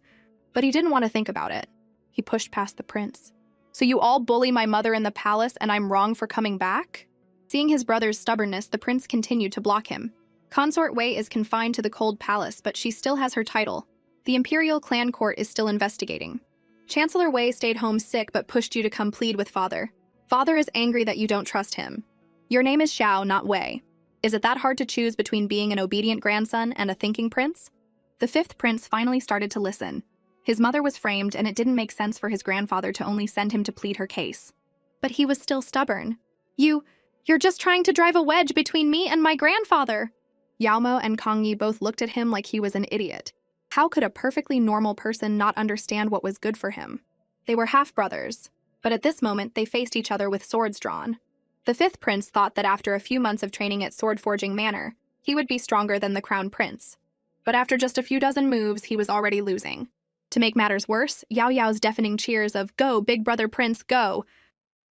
but he didn't want to think about it. He pushed past the prince. "So you all bully my mother in the palace and I'm wrong for coming back?" Seeing his brother's stubbornness, the prince continued to block him. Consort Wei is confined to the cold palace, but she still has her title. The Imperial Clan Court is still investigating. Chancellor Wei stayed home sick but pushed you to come plead with father. Father is angry that you don't trust him. Your name is Xiao, not Wei. Is it that hard to choose between being an obedient grandson and a thinking prince? The fifth prince finally started to listen. His mother was framed, and it didn't make sense for his grandfather to only send him to plead her case. But he was still stubborn. You're just trying to drive a wedge between me and my grandfather." Yaomo and Kangyi both looked at him like he was an idiot. How could a perfectly normal person not understand what was good for him? They were half-brothers, but at this moment they faced each other with swords drawn. The fifth prince thought that after a few months of training at Sword Forging Manor, he would be stronger than the crown prince. But after just a few dozen moves, he was already losing. To make matters worse, Yao Yao's deafening cheers of "Go, big brother prince, go!"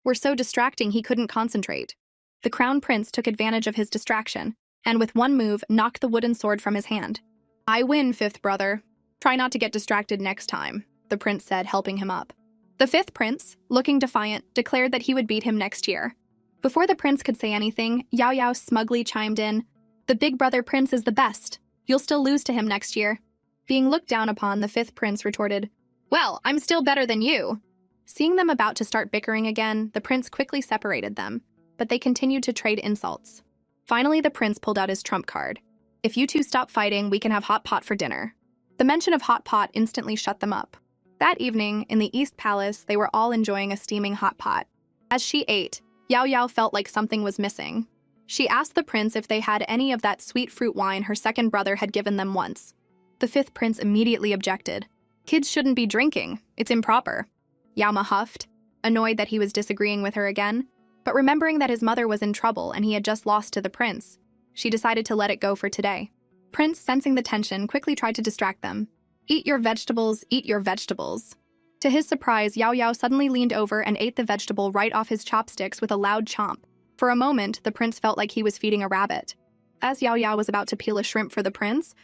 were so distracting he couldn't concentrate. The crown prince took advantage of his distraction, and with one move, knocked the wooden sword from his hand. "I win, fifth brother. Try not to get distracted next time," the prince said, helping him up. The fifth prince, looking defiant, declared that he would beat him next year. Before the prince could say anything, Yao Yao smugly chimed in, "The big brother prince is the best. You'll still lose to him next year." Being looked down upon, the fifth prince retorted, "Well, I'm still better than you." Seeing them about to start bickering again, the prince quickly separated them, but they continued to trade insults. Finally, the prince pulled out his trump card. "If you two stop fighting, we can have hot pot for dinner." The mention of hot pot instantly shut them up. That evening, in the East Palace, they were all enjoying a steaming hot pot. As she ate, Yao Yao felt like something was missing. She asked the prince if they had any of that sweet fruit wine her second brother had given them once. The fifth prince immediately objected. "Kids shouldn't be drinking. It's improper." Yao Ma huffed, annoyed that he was disagreeing with her again, but remembering that his mother was in trouble and he had just lost to the prince, she decided to let it go for today. Prince, sensing the tension, quickly tried to distract them. "Eat your vegetables, eat your vegetables." To his surprise, Yao Yao suddenly leaned over and ate the vegetable right off his chopsticks with a loud chomp. For a moment, the prince felt like he was feeding a rabbit. As Yao Yao was about to peel a shrimp for the prince,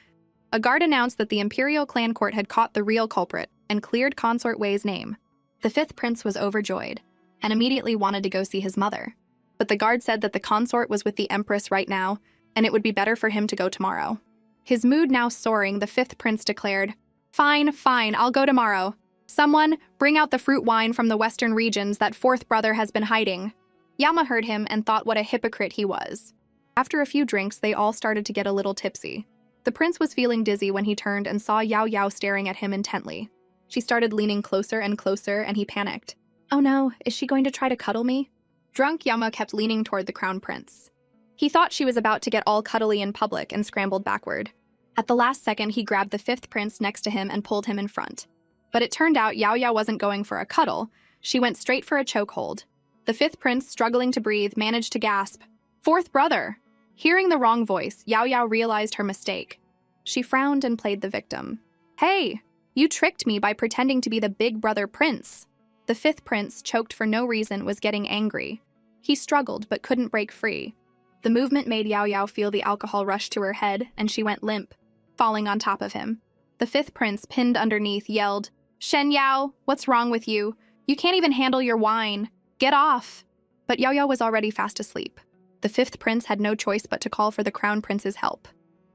a guard announced that the imperial clan court had caught the real culprit and cleared Consort Wei's name. The fifth prince was overjoyed and immediately wanted to go see his mother. But the guard said that the consort was with the empress right now, and it would be better for him to go tomorrow. His mood now soaring, the fifth prince declared, Fine, I'll go tomorrow. Someone, bring out the fruit wine from the western regions that fourth brother has been hiding." Yama heard him and thought what a hypocrite he was. After a few drinks, they all started to get a little tipsy. The prince was feeling dizzy when he turned and saw Yao Yao staring at him intently. She started leaning closer and closer, and he panicked. "Oh no, is she going to try to cuddle me?" Drunk, Yama kept leaning toward the crown prince. He thought she was about to get all cuddly in public and scrambled backward. At the last second, he grabbed the fifth prince next to him and pulled him in front. But it turned out Yao Yao wasn't going for a cuddle. She went straight for a chokehold. The fifth prince, struggling to breathe, managed to gasp, "Fourth brother!" Hearing the wrong voice, Yao Yao realized her mistake. She frowned and played the victim. "Hey, you tricked me by pretending to be the big brother prince." The fifth prince, choked for no reason, was getting angry. He struggled but couldn't break free. The movement made Yao Yao feel the alcohol rush to her head, and she went limp, falling on top of him. The fifth prince, pinned underneath, yelled, "Shen Yao, what's wrong with you? You can't even handle your wine. Get off!" But Yao Yao was already fast asleep. The fifth prince had no choice but to call for the crown prince's help.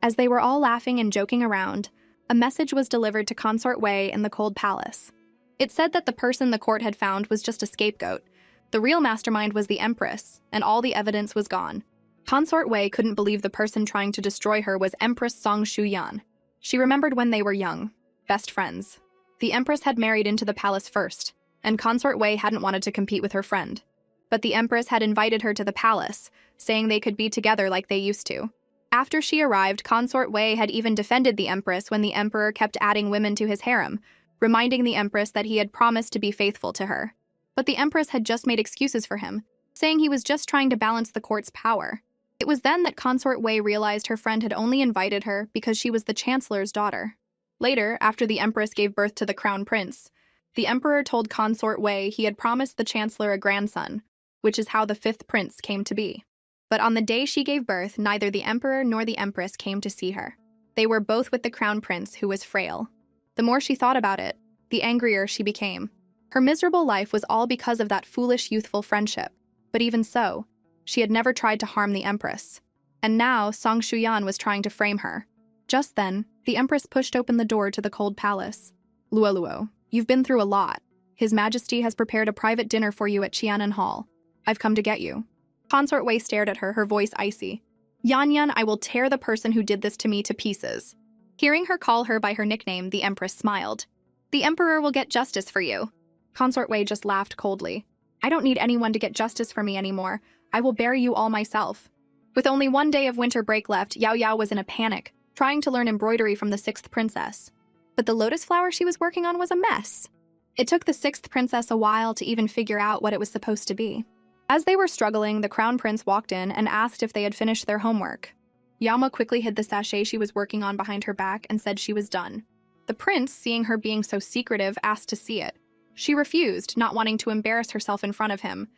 As they were all laughing and joking around, a message was delivered to Consort Wei in the cold palace. It said that the person the court had found was just a scapegoat. The real mastermind was the empress, and all the evidence was gone. Consort Wei couldn't believe the person trying to destroy her was Empress Song Shuyan. She remembered when they were young, best friends. The empress had married into the palace first, and Consort Wei hadn't wanted to compete with her friend. But the empress had invited her to the palace, saying they could be together like they used to. After she arrived, Consort Wei had even defended the empress when the emperor kept adding women to his harem, reminding the empress that he had promised to be faithful to her. But the empress had just made excuses for him, saying he was just trying to balance the court's power. It was then that Consort Wei realized her friend had only invited her because she was the chancellor's daughter. Later, after the empress gave birth to the crown prince, the emperor told Consort Wei he had promised the chancellor a grandson, which is how the fifth prince came to be. But on the day she gave birth, neither the emperor nor the empress came to see her. They were both with the crown prince, who was frail. The more she thought about it, the angrier she became. Her miserable life was all because of that foolish youthful friendship. But even so, she had never tried to harm the empress. And now Song Shuyan was trying to frame her. Just then, the empress pushed open the door to the cold palace. "Luoluo, you've been through a lot. His Majesty has prepared a private dinner for you at Qianan Hall. I've come to get you." Consort Wei stared at her, her voice icy. "Yan, I will tear the person who did this to me to pieces." Hearing her call her by her nickname, the empress smiled. "The emperor will get justice for you." Consort Wei just laughed coldly. "I don't need anyone to get justice for me anymore. I will bury you all myself." With only one day of winter break left, Yao Yao was in a panic, trying to learn embroidery from the sixth princess. But the lotus flower she was working on was a mess. It took the sixth princess a while to even figure out what it was supposed to be. As they were struggling, the crown prince walked in and asked if they had finished their homework. Yama quickly hid the sachet she was working on behind her back and said she was done. The prince, seeing her being so secretive, asked to see it. She refused, not wanting to embarrass herself in front of him.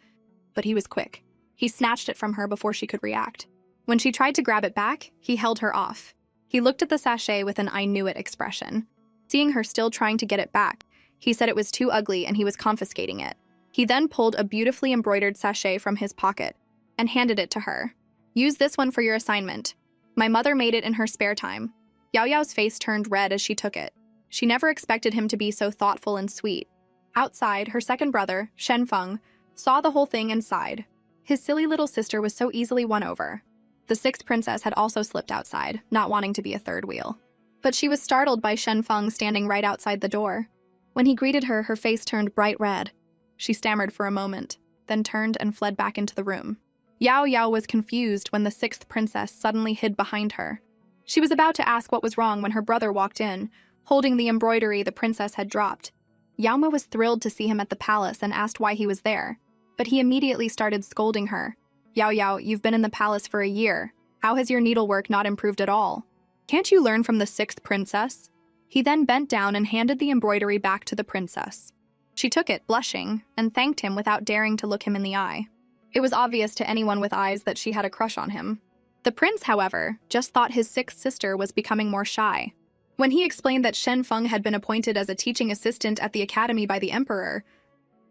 But he was quick. He snatched it from her before she could react. When she tried to grab it back, he held her off. He looked at the sachet with an "I knew it" expression. Seeing her still trying to get it back, he said it was too ugly and he was confiscating it. He then pulled a beautifully embroidered sachet from his pocket and handed it to her. "Use this one for your assignment. My mother made it in her spare time." Yao Yao's face turned red as she took it. She never expected him to be so thoughtful and sweet. Outside, her second brother, Shen Feng, saw the whole thing and sighed. His silly little sister was so easily won over. The sixth princess had also slipped outside, not wanting to be a third wheel. But she was startled by Shen Feng standing right outside the door. When he greeted her, her face turned bright red. She stammered for a moment, then turned and fled back into the room. Yao Yao was confused when the sixth princess suddenly hid behind her. She was about to ask what was wrong when her brother walked in, holding the embroidery the princess had dropped. Yao Ma was thrilled to see him at the palace and asked why he was there, but he immediately started scolding her. "Yao Yao, you've been in the palace for a year. How has your needlework not improved at all? Can't you learn from the sixth princess?" He then bent down and handed the embroidery back to the princess. She took it, blushing, and thanked him without daring to look him in the eye. It was obvious to anyone with eyes that she had a crush on him. The prince, however, just thought his sixth sister was becoming more shy. When he explained that Shen Feng had been appointed as a teaching assistant at the academy by the emperor,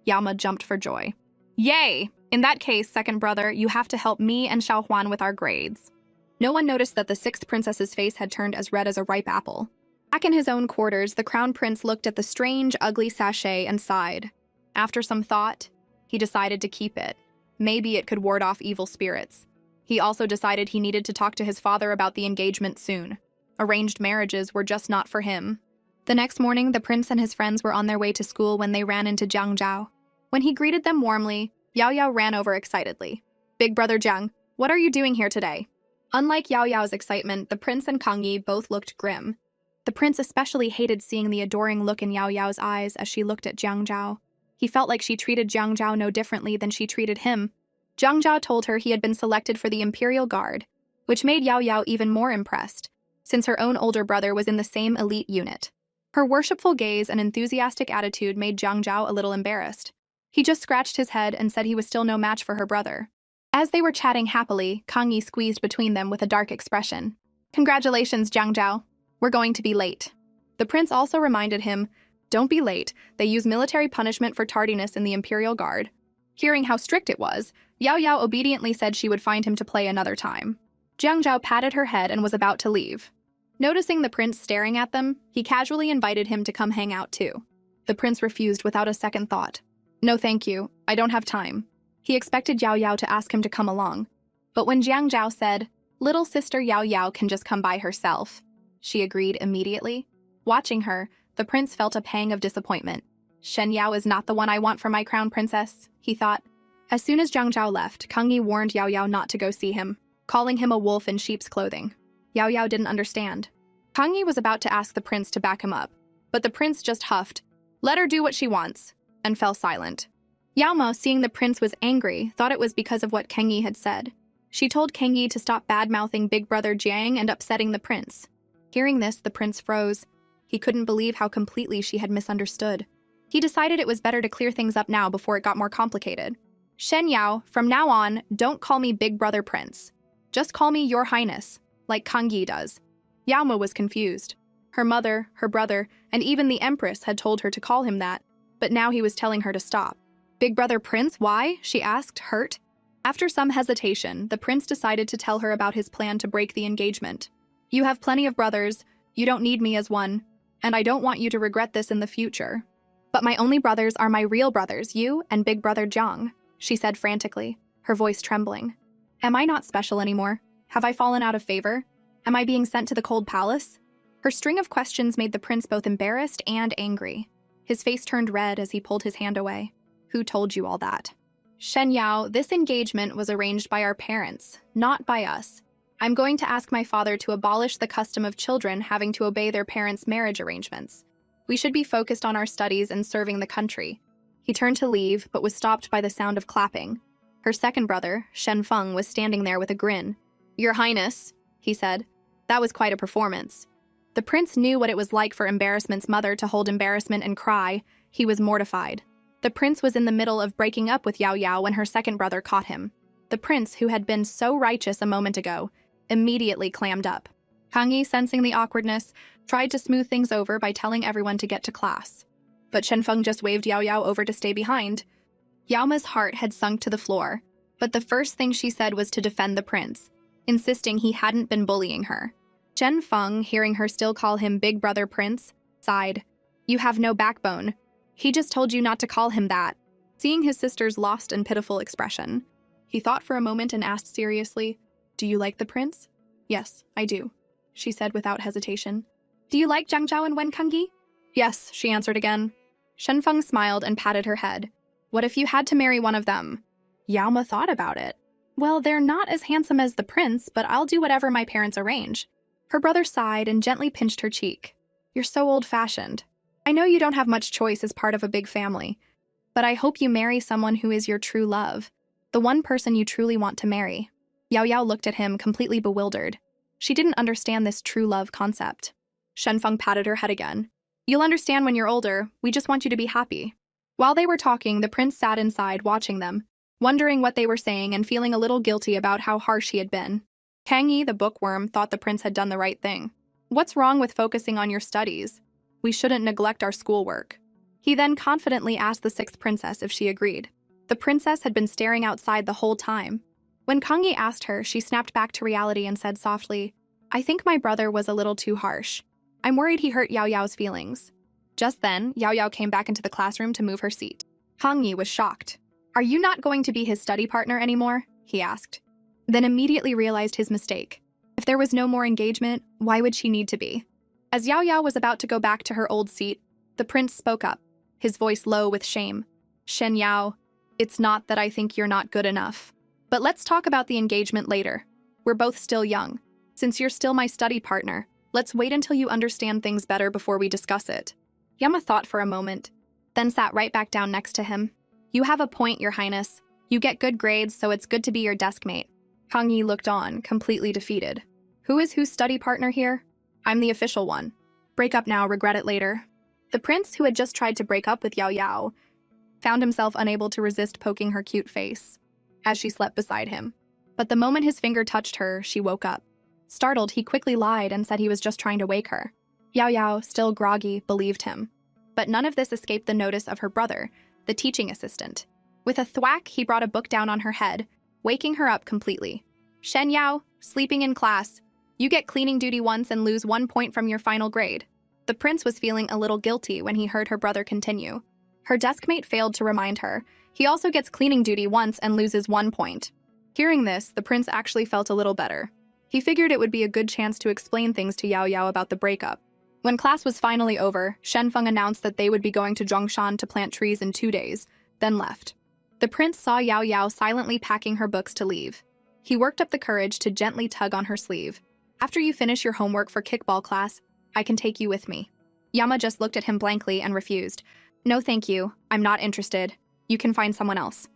Yao Ma jumped for joy. "Yay! In that case, second brother, you have to help me and Xiao Huan with our grades." No one noticed that the sixth princess's face had turned as red as a ripe apple. Back in his own quarters, the crown prince looked at the strange, ugly sachet and sighed. After some thought, he decided to keep it. Maybe it could ward off evil spirits. He also decided he needed to talk to his father about the engagement soon. Arranged marriages were just not for him. The next morning, the prince and his friends were on their way to school when they ran into Jiang Zhao. When he greeted them warmly, Yao Yao ran over excitedly. "Big brother Jiang, what are you doing here today?" Unlike Yao Yao's excitement, the prince and Kang Yi both looked grim. The prince especially hated seeing the adoring look in Yao Yao's eyes as she looked at Jiang Zhao. He felt like she treated Jiang Zhao no differently than she treated him. Jiang Zhao told her he had been selected for the Imperial Guard, which made Yao Yao even more impressed, since her own older brother was in the same elite unit. Her worshipful gaze and enthusiastic attitude made Jiang Zhao a little embarrassed. He just scratched his head and said he was still no match for her brother. As they were chatting happily, Kang Yi squeezed between them with a dark expression. "Congratulations, Jiang Zhao. We're going to be late." The prince also reminded him, "Don't be late. They use military punishment for tardiness in the Imperial Guard." Hearing how strict it was, Yao Yao obediently said she would find him to play another time. Jiang Zhao patted her head and was about to leave. Noticing the prince staring at them, he casually invited him to come hang out too. The prince refused without a second thought. "No thank you, I don't have time." He expected Yao Yao to ask him to come along. But when Jiang Zhao said, "Little sister Yao Yao can just come by herself," she agreed immediately. Watching her, the prince felt a pang of disappointment. "Shen Yao is not the one I want for my crown princess," he thought. As soon as Jiang Zhao left, Kang Yi warned Yao Yao not to go see him, calling him a wolf in sheep's clothing. Yao Yao didn't understand. Kang Yi was about to ask the prince to back him up, but the prince just huffed, "Let her do what she wants," and fell silent. Yao Ma, seeing the prince was angry, thought it was because of what Kang Yi had said. She told Kang Yi to stop bad-mouthing big brother Jiang and upsetting the prince. Hearing this, the prince froze. He couldn't believe how completely she had misunderstood. He decided it was better to clear things up now before it got more complicated. "Shen Yao, from now on, don't call me Big Brother Prince. Just call me Your Highness, like Kang Yi does." Yao Ma was confused. Her mother, her brother, and even the Empress had told her to call him that, but now he was telling her to stop. "Big Brother Prince, why?" she asked, hurt. After some hesitation, the prince decided to tell her about his plan to break the engagement. "You have plenty of brothers, you don't need me as one, and I don't want you to regret this in the future. But my only brothers are my real brothers, you and Big Brother Jiang," she said frantically, her voice trembling. "Am I not special anymore? Have I fallen out of favor? Am I being sent to the cold palace?" Her string of questions made the prince both embarrassed and angry. His face turned red as he pulled his hand away. "Who told you all that?" "Shen Yao, this engagement was arranged by our parents, not by us. I'm going to ask my father to abolish the custom of children having to obey their parents' marriage arrangements. We should be focused on our studies and serving the country." He turned to leave, but was stopped by the sound of clapping. Her second brother, Shen Feng, was standing there with a grin. "Your Highness," he said. "That was quite a performance." The prince knew what it was like for Embarrassment's mother to hold embarrassment and cry. He was mortified. The prince was in the middle of breaking up with Yao Yao when her second brother caught him. The prince, who had been so righteous a moment ago, immediately clammed up. Kang Yi, sensing the awkwardness, tried to smooth things over by telling everyone to get to class. But Shenfeng just waved Yao Yao over to stay behind. Yaoma's heart had sunk to the floor, but the first thing she said was to defend the prince, insisting he hadn't been bullying her. Shenfeng, hearing her still call him Big Brother Prince, sighed. "You have no backbone. He just told you not to call him that." Seeing his sister's lost and pitiful expression, he thought for a moment and asked seriously, "Do you like the prince?" "Yes, I do," she said without hesitation. "Do you like Zhang Zhao and Wen Kangyi?" "Yes," she answered again. Shenfeng smiled and patted her head. "What if you had to marry one of them?" Yaoma thought about it. "Well, they're not as handsome as the prince, but I'll do whatever my parents arrange." Her brother sighed and gently pinched her cheek. "You're so old-fashioned. I know you don't have much choice as part of a big family, but I hope you marry someone who is your true love, the one person you truly want to marry." Yao Yao looked at him, completely bewildered. She didn't understand this true love concept. Shenfeng patted her head again. "You'll understand when you're older. We just want you to be happy." While they were talking, the prince sat inside watching them, wondering what they were saying and feeling a little guilty about how harsh he had been. Kang Yi, the bookworm, thought the prince had done the right thing. "What's wrong with focusing on your studies? We shouldn't neglect our schoolwork." He then confidently asked the sixth princess if she agreed. The princess had been staring outside the whole time. When Kang Yi asked her, she snapped back to reality and said softly, "I think my brother was a little too harsh. I'm worried he hurt Yao Yao's feelings." Just then, Yao Yao came back into the classroom to move her seat. Kang Yi was shocked. "Are you not going to be his study partner anymore?" he asked. Then immediately realized his mistake. If there was no more engagement, why would she need to be? As Yao Yao was about to go back to her old seat, the prince spoke up, his voice low with shame. "Shen Yao, it's not that I think you're not good enough. But let's talk about the engagement later. We're both still young. Since you're still my study partner, let's wait until you understand things better before we discuss it." Yama thought for a moment, then sat right back down next to him. "You have a point, Your Highness. You get good grades, so it's good to be your desk mate." Kang Yi looked on, completely defeated. "Who is whose study partner here? I'm the official one. Break up now, regret it later." The prince, who had just tried to break up with Yao Yao, found himself unable to resist poking her cute face as she slept beside him. But the moment his finger touched her, she woke up. Startled, he quickly lied and said he was just trying to wake her. Yao Yao, still groggy, believed him. But none of this escaped the notice of her brother, the teaching assistant. With a thwack, he brought a book down on her head, waking her up completely. "Shen Yao, sleeping in class. You get cleaning duty once and lose 1 point from your final grade." The prince was feeling a little guilty when he heard her brother continue. Her deskmate failed to remind her. He also gets cleaning duty once and loses 1 point. Hearing this, the prince actually felt a little better. He figured it would be a good chance to explain things to Yao Yao about the breakup. When class was finally over, Shenfeng announced that they would be going to Zhongshan to plant trees in 2 days, then left. The prince saw Yao Yao silently packing her books to leave. He worked up the courage to gently tug on her sleeve. "After you finish your homework for kickball class, I can take you with me." Yama just looked at him blankly and refused. "No thank you, I'm not interested. You can find someone else."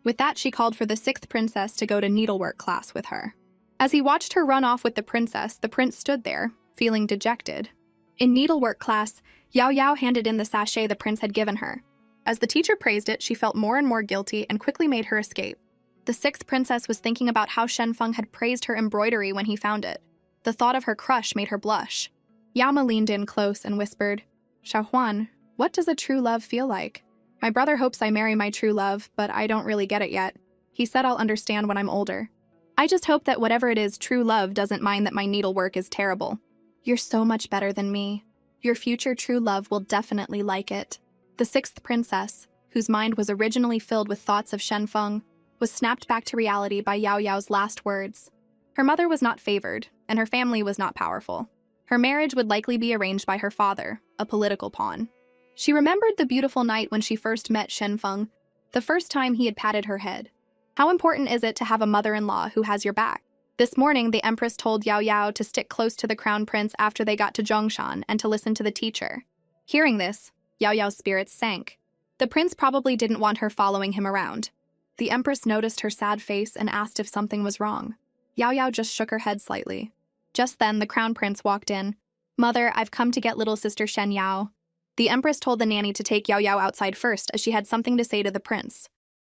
With that, she called for the sixth princess to go to needlework class with her. As he watched her run off with the princess, the prince stood there, feeling dejected. In needlework class, Yao Yao handed in the sachet the prince had given her. As the teacher praised it, she felt more and more guilty and quickly made her escape. The sixth princess was thinking about how Shenfeng had praised her embroidery when he found it. The thought of her crush made her blush. Yama leaned in close and whispered, "Xiaohuan, what does a true love feel like? My brother hopes I marry my true love, but I don't really get it yet. He said I'll understand when I'm older. I just hope that whatever it is, true love doesn't mind that my needlework is terrible. You're so much better than me. Your future true love will definitely like it." The sixth princess, whose mind was originally filled with thoughts of Shenfeng, was snapped back to reality by Yao Yao's last words. Her mother was not favored, and her family was not powerful. Her marriage would likely be arranged by her father, a political pawn. She remembered the beautiful night when she first met Shenfeng, the first time he had patted her head. How important is it to have a mother-in-law who has your back? This morning, the empress told Yao Yao to stick close to the crown prince after they got to Zhongshan and to listen to the teacher. Hearing this, Yao Yao's spirits sank. The prince probably didn't want her following him around. The empress noticed her sad face and asked if something was wrong. Yao Yao just shook her head slightly. Just then, the crown prince walked in. "Mother, I've come to get little sister Shen Yao." The empress told the nanny to take Yao Yao outside first as she had something to say to the prince.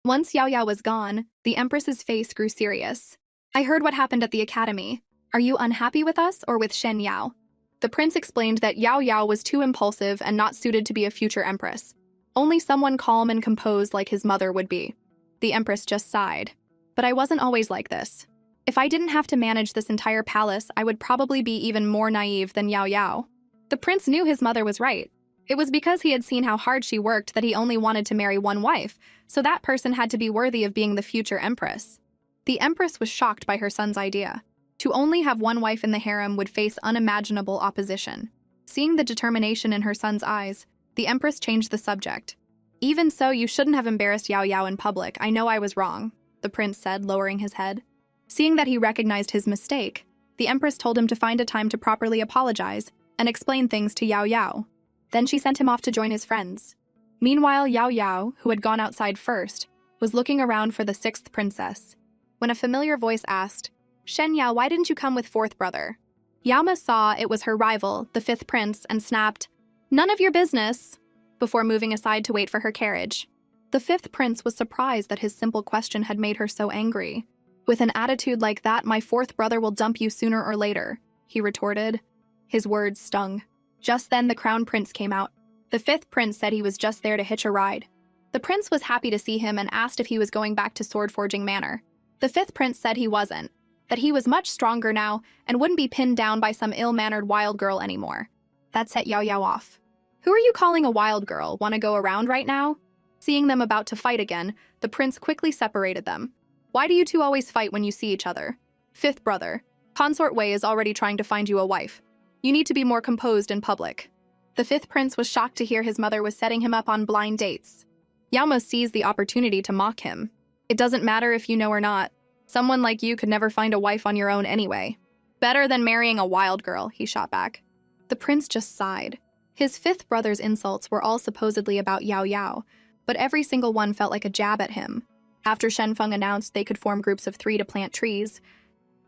Once Yao Yao was gone, the Empress's face grew serious. I heard what happened at the academy. Are you unhappy with us or with Shen Yao? The prince explained that Yao Yao was too impulsive and not suited to be a future empress. Only someone calm and composed like his mother would be. The empress just sighed. But I wasn't always like this. If I didn't have to manage this entire palace, I would probably be even more naive than Yao Yao. The prince knew his mother was right. It was because he had seen how hard she worked that he only wanted to marry one wife, so that person had to be worthy of being the future empress. The empress was shocked by her son's idea. To only have one wife in the harem would face unimaginable opposition. Seeing the determination in her son's eyes, the empress changed the subject. Even so, you shouldn't have embarrassed Yao Yao in public. I know I was wrong, the prince said, lowering his head. Seeing that he recognized his mistake, the empress told him to find a time to properly apologize and explain things to Yao Yao. Then she sent him off to join his friends. Meanwhile, Yao Yao, who had gone outside first, was looking around for the sixth princess. When a familiar voice asked, "Shen Yao, why didn't you come with fourth brother?" Yama saw it was her rival, the fifth prince, and snapped, "None of your business," before moving aside to wait for her carriage. The fifth prince was surprised that his simple question had made her so angry. "With an attitude like that, my fourth brother will dump you sooner or later," he retorted. His words stung. Just then, the crown prince came out. The fifth prince said he was just there to hitch a ride. The prince was happy to see him and asked if he was going back to Sword Forging Manor. The fifth prince said he wasn't, that he was much stronger now and wouldn't be pinned down by some ill-mannered wild girl anymore. That set Yao Yao off. "Who are you calling a wild girl? Want to go around right now?" Seeing them about to fight again, the prince quickly separated them. "Why do you two always fight when you see each other? Fifth brother, Consort Wei is already trying to find you a wife. You need to be more composed in public." The fifth prince was shocked to hear his mother was setting him up on blind dates. Yao seized the opportunity to mock him. "It doesn't matter if you know or not. Someone like you could never find a wife on your own anyway. Better than marrying a wild girl," he shot back. The prince just sighed. His fifth brother's insults were all supposedly about Yao Yao, but every single one felt like a jab at him. After Shen Feng announced they could form groups of 3 to plant trees,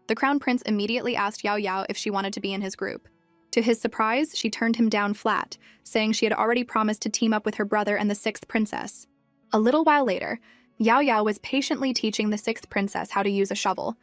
the crown prince immediately asked Yao Yao if she wanted to be in his group. To his surprise, she turned him down flat, saying she had already promised to team up with her brother and the sixth princess. A little while later, Yao Yao was patiently teaching the sixth princess how to use a shovel,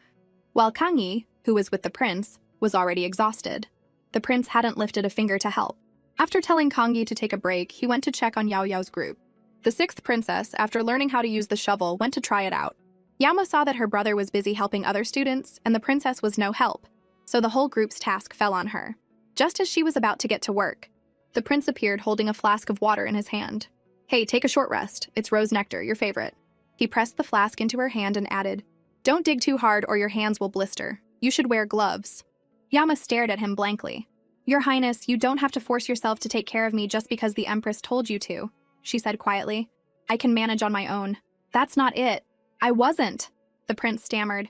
while Kang Yi, who was with the prince, was already exhausted. The prince hadn't lifted a finger to help. After telling Kang Yi to take a break, he went to check on Yao Yao's group. The sixth princess, after learning how to use the shovel, went to try it out. Yama saw that her brother was busy helping other students, and the princess was no help, so the whole group's task fell on her. Just as she was about to get to work, the prince appeared holding a flask of water in his hand. "Hey, take a short rest. It's rose nectar, your favorite." He pressed the flask into her hand and added, "Don't dig too hard or your hands will blister. You should wear gloves." Yama stared at him blankly. "Your Highness, you don't have to force yourself to take care of me just because the Empress told you to," she said quietly. "I can manage on my own." "That's not it. I wasn't," the prince stammered,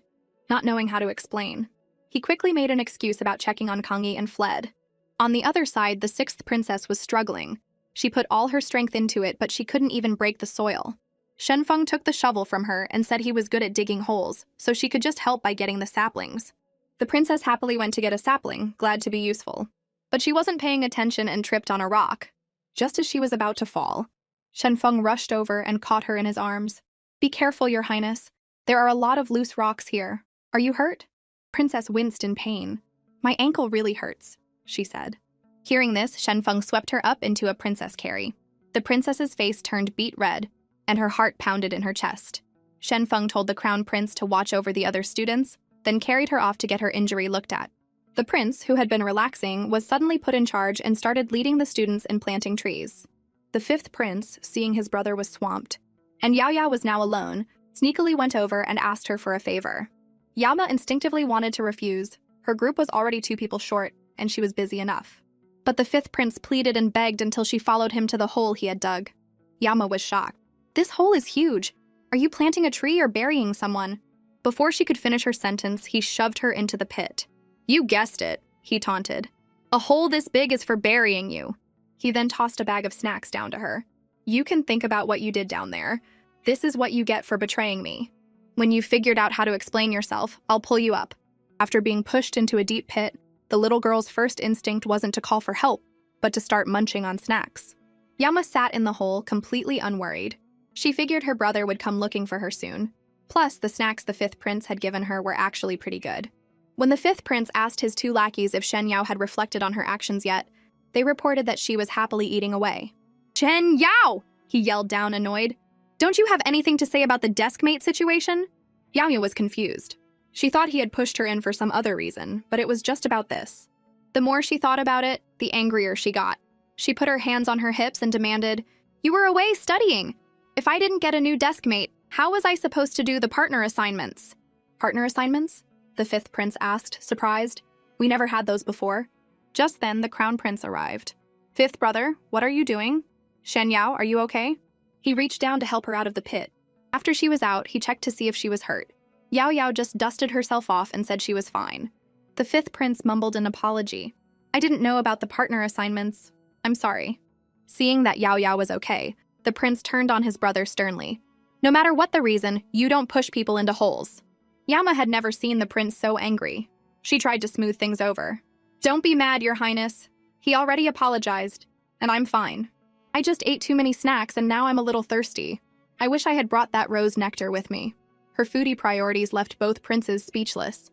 not knowing how to explain. He quickly made an excuse about checking on Kang Yi and fled. On the other side, the sixth princess was struggling. She put all her strength into it, but she couldn't even break the soil. Shen Feng took the shovel from her and said he was good at digging holes, so she could just help by getting the saplings. The princess happily went to get a sapling, glad to be useful. But she wasn't paying attention and tripped on a rock. Just as she was about to fall, Shen Feng rushed over and caught her in his arms. "Be careful, Your Highness. There are a lot of loose rocks here. Are you hurt?" Princess winced in pain. "My ankle really hurts," she said. Hearing this, Shen Feng swept her up into a princess carry. The princess's face turned beet red, and her heart pounded in her chest. Shen Feng told the crown prince to watch over the other students, then carried her off to get her injury looked at. The prince, who had been relaxing, was suddenly put in charge and started leading the students in planting trees. The fifth prince, seeing his brother was swamped, and Yao Yao was now alone, sneakily went over and asked her for a favor. Yama instinctively wanted to refuse. Her group was already 2 people short, and she was busy enough. But the fifth prince pleaded and begged until she followed him to the hole he had dug. Yama was shocked. "This hole is huge. Are you planting a tree or burying someone?" Before she could finish her sentence, he shoved her into the pit. "You guessed it," he taunted. "A hole this big is for burying you." He then tossed a bag of snacks down to her. "You can think about what you did down there. This is what you get for betraying me. When you've figured out how to explain yourself, I'll pull you up." After being pushed into a deep pit, the little girl's first instinct wasn't to call for help, but to start munching on snacks. Yama sat in the hole, completely unworried. She figured her brother would come looking for her soon. Plus, the snacks the fifth prince had given her were actually pretty good. When the fifth prince asked his two lackeys if Shen Yao had reflected on her actions yet, they reported that she was happily eating away. "Shen Yao!" he yelled down, annoyed. "Don't you have anything to say about the deskmate situation?" Yao Yao was confused. She thought he had pushed her in for some other reason, but it was just about this. The more she thought about it, the angrier she got. She put her hands on her hips and demanded, "You were away studying. If I didn't get a new deskmate, how was I supposed to do the partner assignments?" "Partner assignments?" the fifth prince asked, surprised. "We never had those before." Just then, the crown prince arrived. "Fifth brother, what are you doing? Shen Yao, are you okay?" He reached down to help her out of the pit. After she was out, he checked to see if she was hurt. Yao Yao just dusted herself off and said she was fine. The fifth prince mumbled an apology. "I didn't know about the partner assignments. I'm sorry." Seeing that Yao Yao was okay, the prince turned on his brother sternly. "No matter what the reason, you don't push people into holes." Yama had never seen the prince so angry. She tried to smooth things over. "Don't be mad, Your Highness. He already apologized, and I'm fine. I just ate too many snacks and now I'm a little thirsty. I wish I had brought that rose nectar with me." Her foodie priorities left both princes speechless.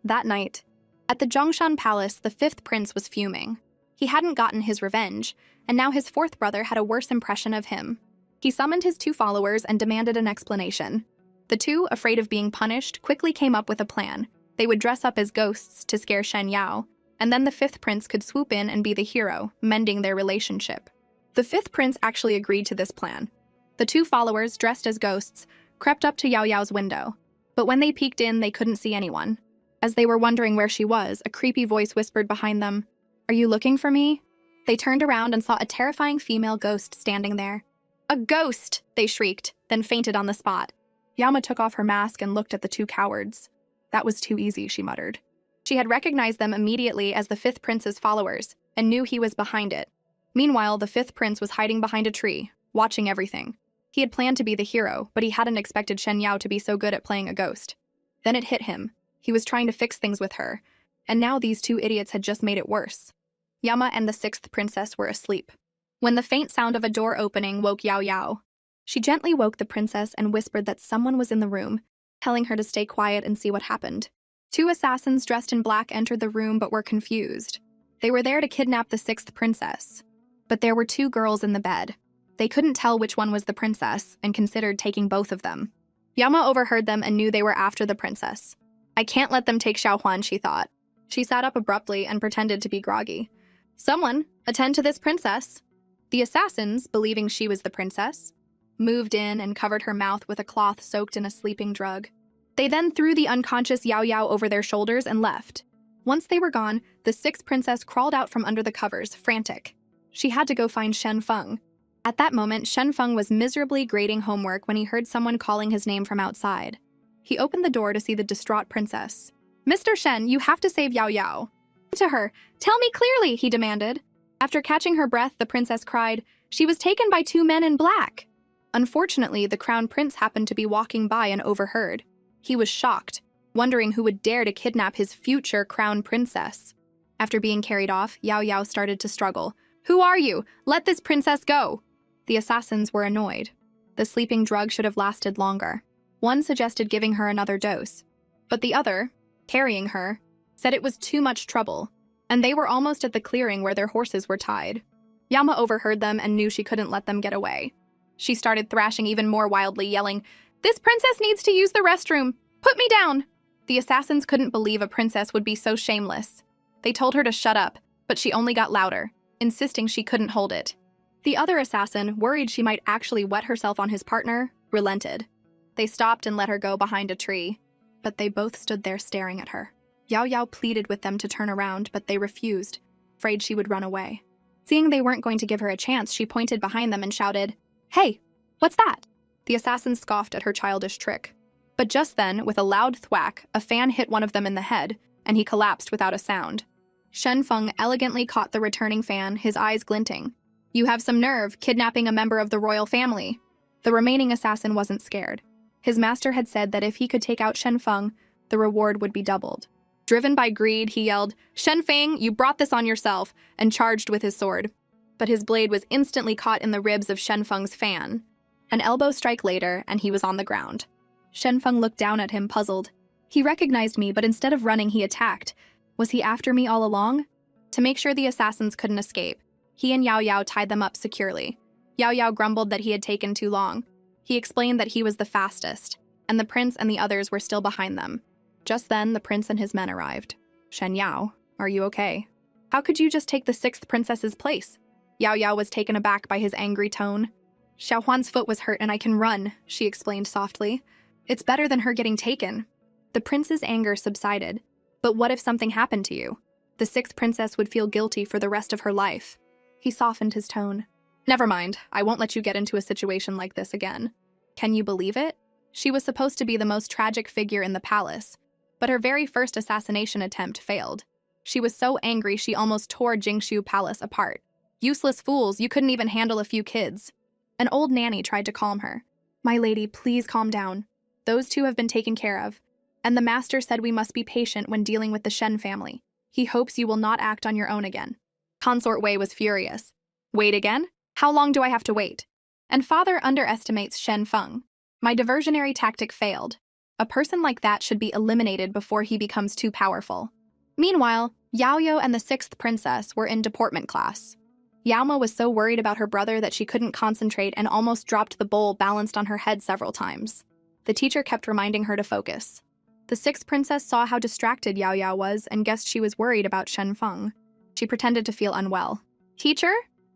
That night, at the Zhongshan Palace, the fifth prince was fuming. He hadn't gotten his revenge, and now his fourth brother had a worse impression of him. He summoned his two followers and demanded an explanation. The two, afraid of being punished, quickly came up with a plan. They would dress up as ghosts to scare Shen Yao, and then the fifth prince could swoop in and be the hero, mending their relationship. The fifth prince actually agreed to this plan. The two followers, dressed as ghosts, crept up to Yao Yao's window. But when they peeked in, they couldn't see anyone. As they were wondering where she was, a creepy voice whispered behind them, "Are you looking for me?" They turned around and saw a terrifying female ghost standing there. "A ghost!" they shrieked, then fainted on the spot. Yama took off her mask and looked at the two cowards. "That was too easy," she muttered. She had recognized them immediately as the fifth prince's followers, and knew he was behind it. Meanwhile, the fifth prince was hiding behind a tree, watching everything. He had planned to be the hero, but he hadn't expected Shen Yao to be so good at playing a ghost. Then it hit him. He was trying to fix things with her, and now these two idiots had just made it worse. Yama and the sixth princess were asleep. When the faint sound of a door opening woke Yao Yao, she gently woke the princess and whispered that someone was in the room, telling her to stay quiet and see what happened. Two assassins dressed in black entered the room but were confused. They were there to kidnap the sixth princess. But there were two girls in the bed. They couldn't tell which one was the princess and considered taking both of them. Yama overheard them and knew they were after the princess. "I can't let them take Xiaohuan," she thought. She sat up abruptly and pretended to be groggy. "Someone, attend to this princess." The assassins, believing she was the princess, moved in and covered her mouth with a cloth soaked in a sleeping drug. They then threw the unconscious Yao Yao over their shoulders and left. Once they were gone, the sixth princess crawled out from under the covers, frantic. She had to go find Shen Feng. At that moment, Shen Feng was miserably grading homework when he heard someone calling his name from outside. He opened the door to see the distraught princess. "Mr. Shen, you have to save Yao Yao." "To her, tell me clearly," he demanded. After catching her breath, the princess cried, "She was taken by two men in black." Unfortunately, the crown prince happened to be walking by and overheard. He was shocked, wondering who would dare to kidnap his future crown princess. After being carried off, Yao Yao started to struggle. "Who are you? Let this princess go!" The assassins were annoyed. The sleeping drug should have lasted longer. One suggested giving her another dose, but the other, carrying her, said it was too much trouble, and they were almost at the clearing where their horses were tied. Yama overheard them and knew she couldn't let them get away. She started thrashing even more wildly, yelling, "This princess needs to use the restroom! Put me down!" The assassins couldn't believe a princess would be so shameless. They told her to shut up, but she only got louder, insisting she couldn't hold it. The other assassin, worried she might actually wet herself on his partner, relented. They stopped and let her go behind a tree, but they both stood there staring at her. Yao Yao pleaded with them to turn around, but they refused, afraid she would run away. Seeing they weren't going to give her a chance, she pointed behind them and shouted, "Hey, what's that?" The assassins scoffed at her childish trick. But just then, with a loud thwack, a fan hit one of them in the head, and he collapsed without a sound. Shen Feng elegantly caught the returning fan, his eyes glinting. "You have some nerve, kidnapping a member of the royal family." The remaining assassin wasn't scared. His master had said that if he could take out Shen Feng, the reward would be doubled. Driven by greed, he yelled, "Shen Feng, you brought this on yourself," and charged with his sword. But his blade was instantly caught in the ribs of Shen Feng's fan. An elbow strike later, and he was on the ground. Shenfeng looked down at him, puzzled. He recognized me, but instead of running, he attacked. Was he after me all along? To make sure the assassins couldn't escape, he and Yao Yao tied them up securely. Yao Yao grumbled that he had taken too long. He explained that he was the fastest, and the prince and the others were still behind them. Just then, the prince and his men arrived. Shen Yao, are you okay? How could you just take the sixth princess's place? Yao Yao was taken aback by his angry tone. Xiaohuan's foot was hurt and I can run, she explained softly. It's better than her getting taken. The prince's anger subsided. But what if something happened to you? The sixth princess would feel guilty for the rest of her life. He softened his tone. Never mind, I won't let you get into a situation like this again. Can you believe it? She was supposed to be the most tragic figure in the palace, but her very first assassination attempt failed. She was so angry she almost tore Jingshu Palace apart. Useless fools, you couldn't even handle a few kids. An old nanny tried to calm her. My lady, please calm down. Those two have been taken care of. And the master said we must be patient when dealing with the Shen family. He hopes you will not act on your own again. Consort Wei was furious. Wait again? How long do I have to wait? And father underestimates Shen Feng. My diversionary tactic failed. A person like that should be eliminated before he becomes too powerful. Meanwhile, Yao Yao and the sixth princess were in deportment class. Yaoma was so worried about her brother that she couldn't concentrate and almost dropped the bowl balanced on her head several times. The teacher kept reminding her to focus. The sixth princess saw how distracted Yao Yao was and guessed she was worried about Shen Feng. She pretended to feel unwell. Teacher?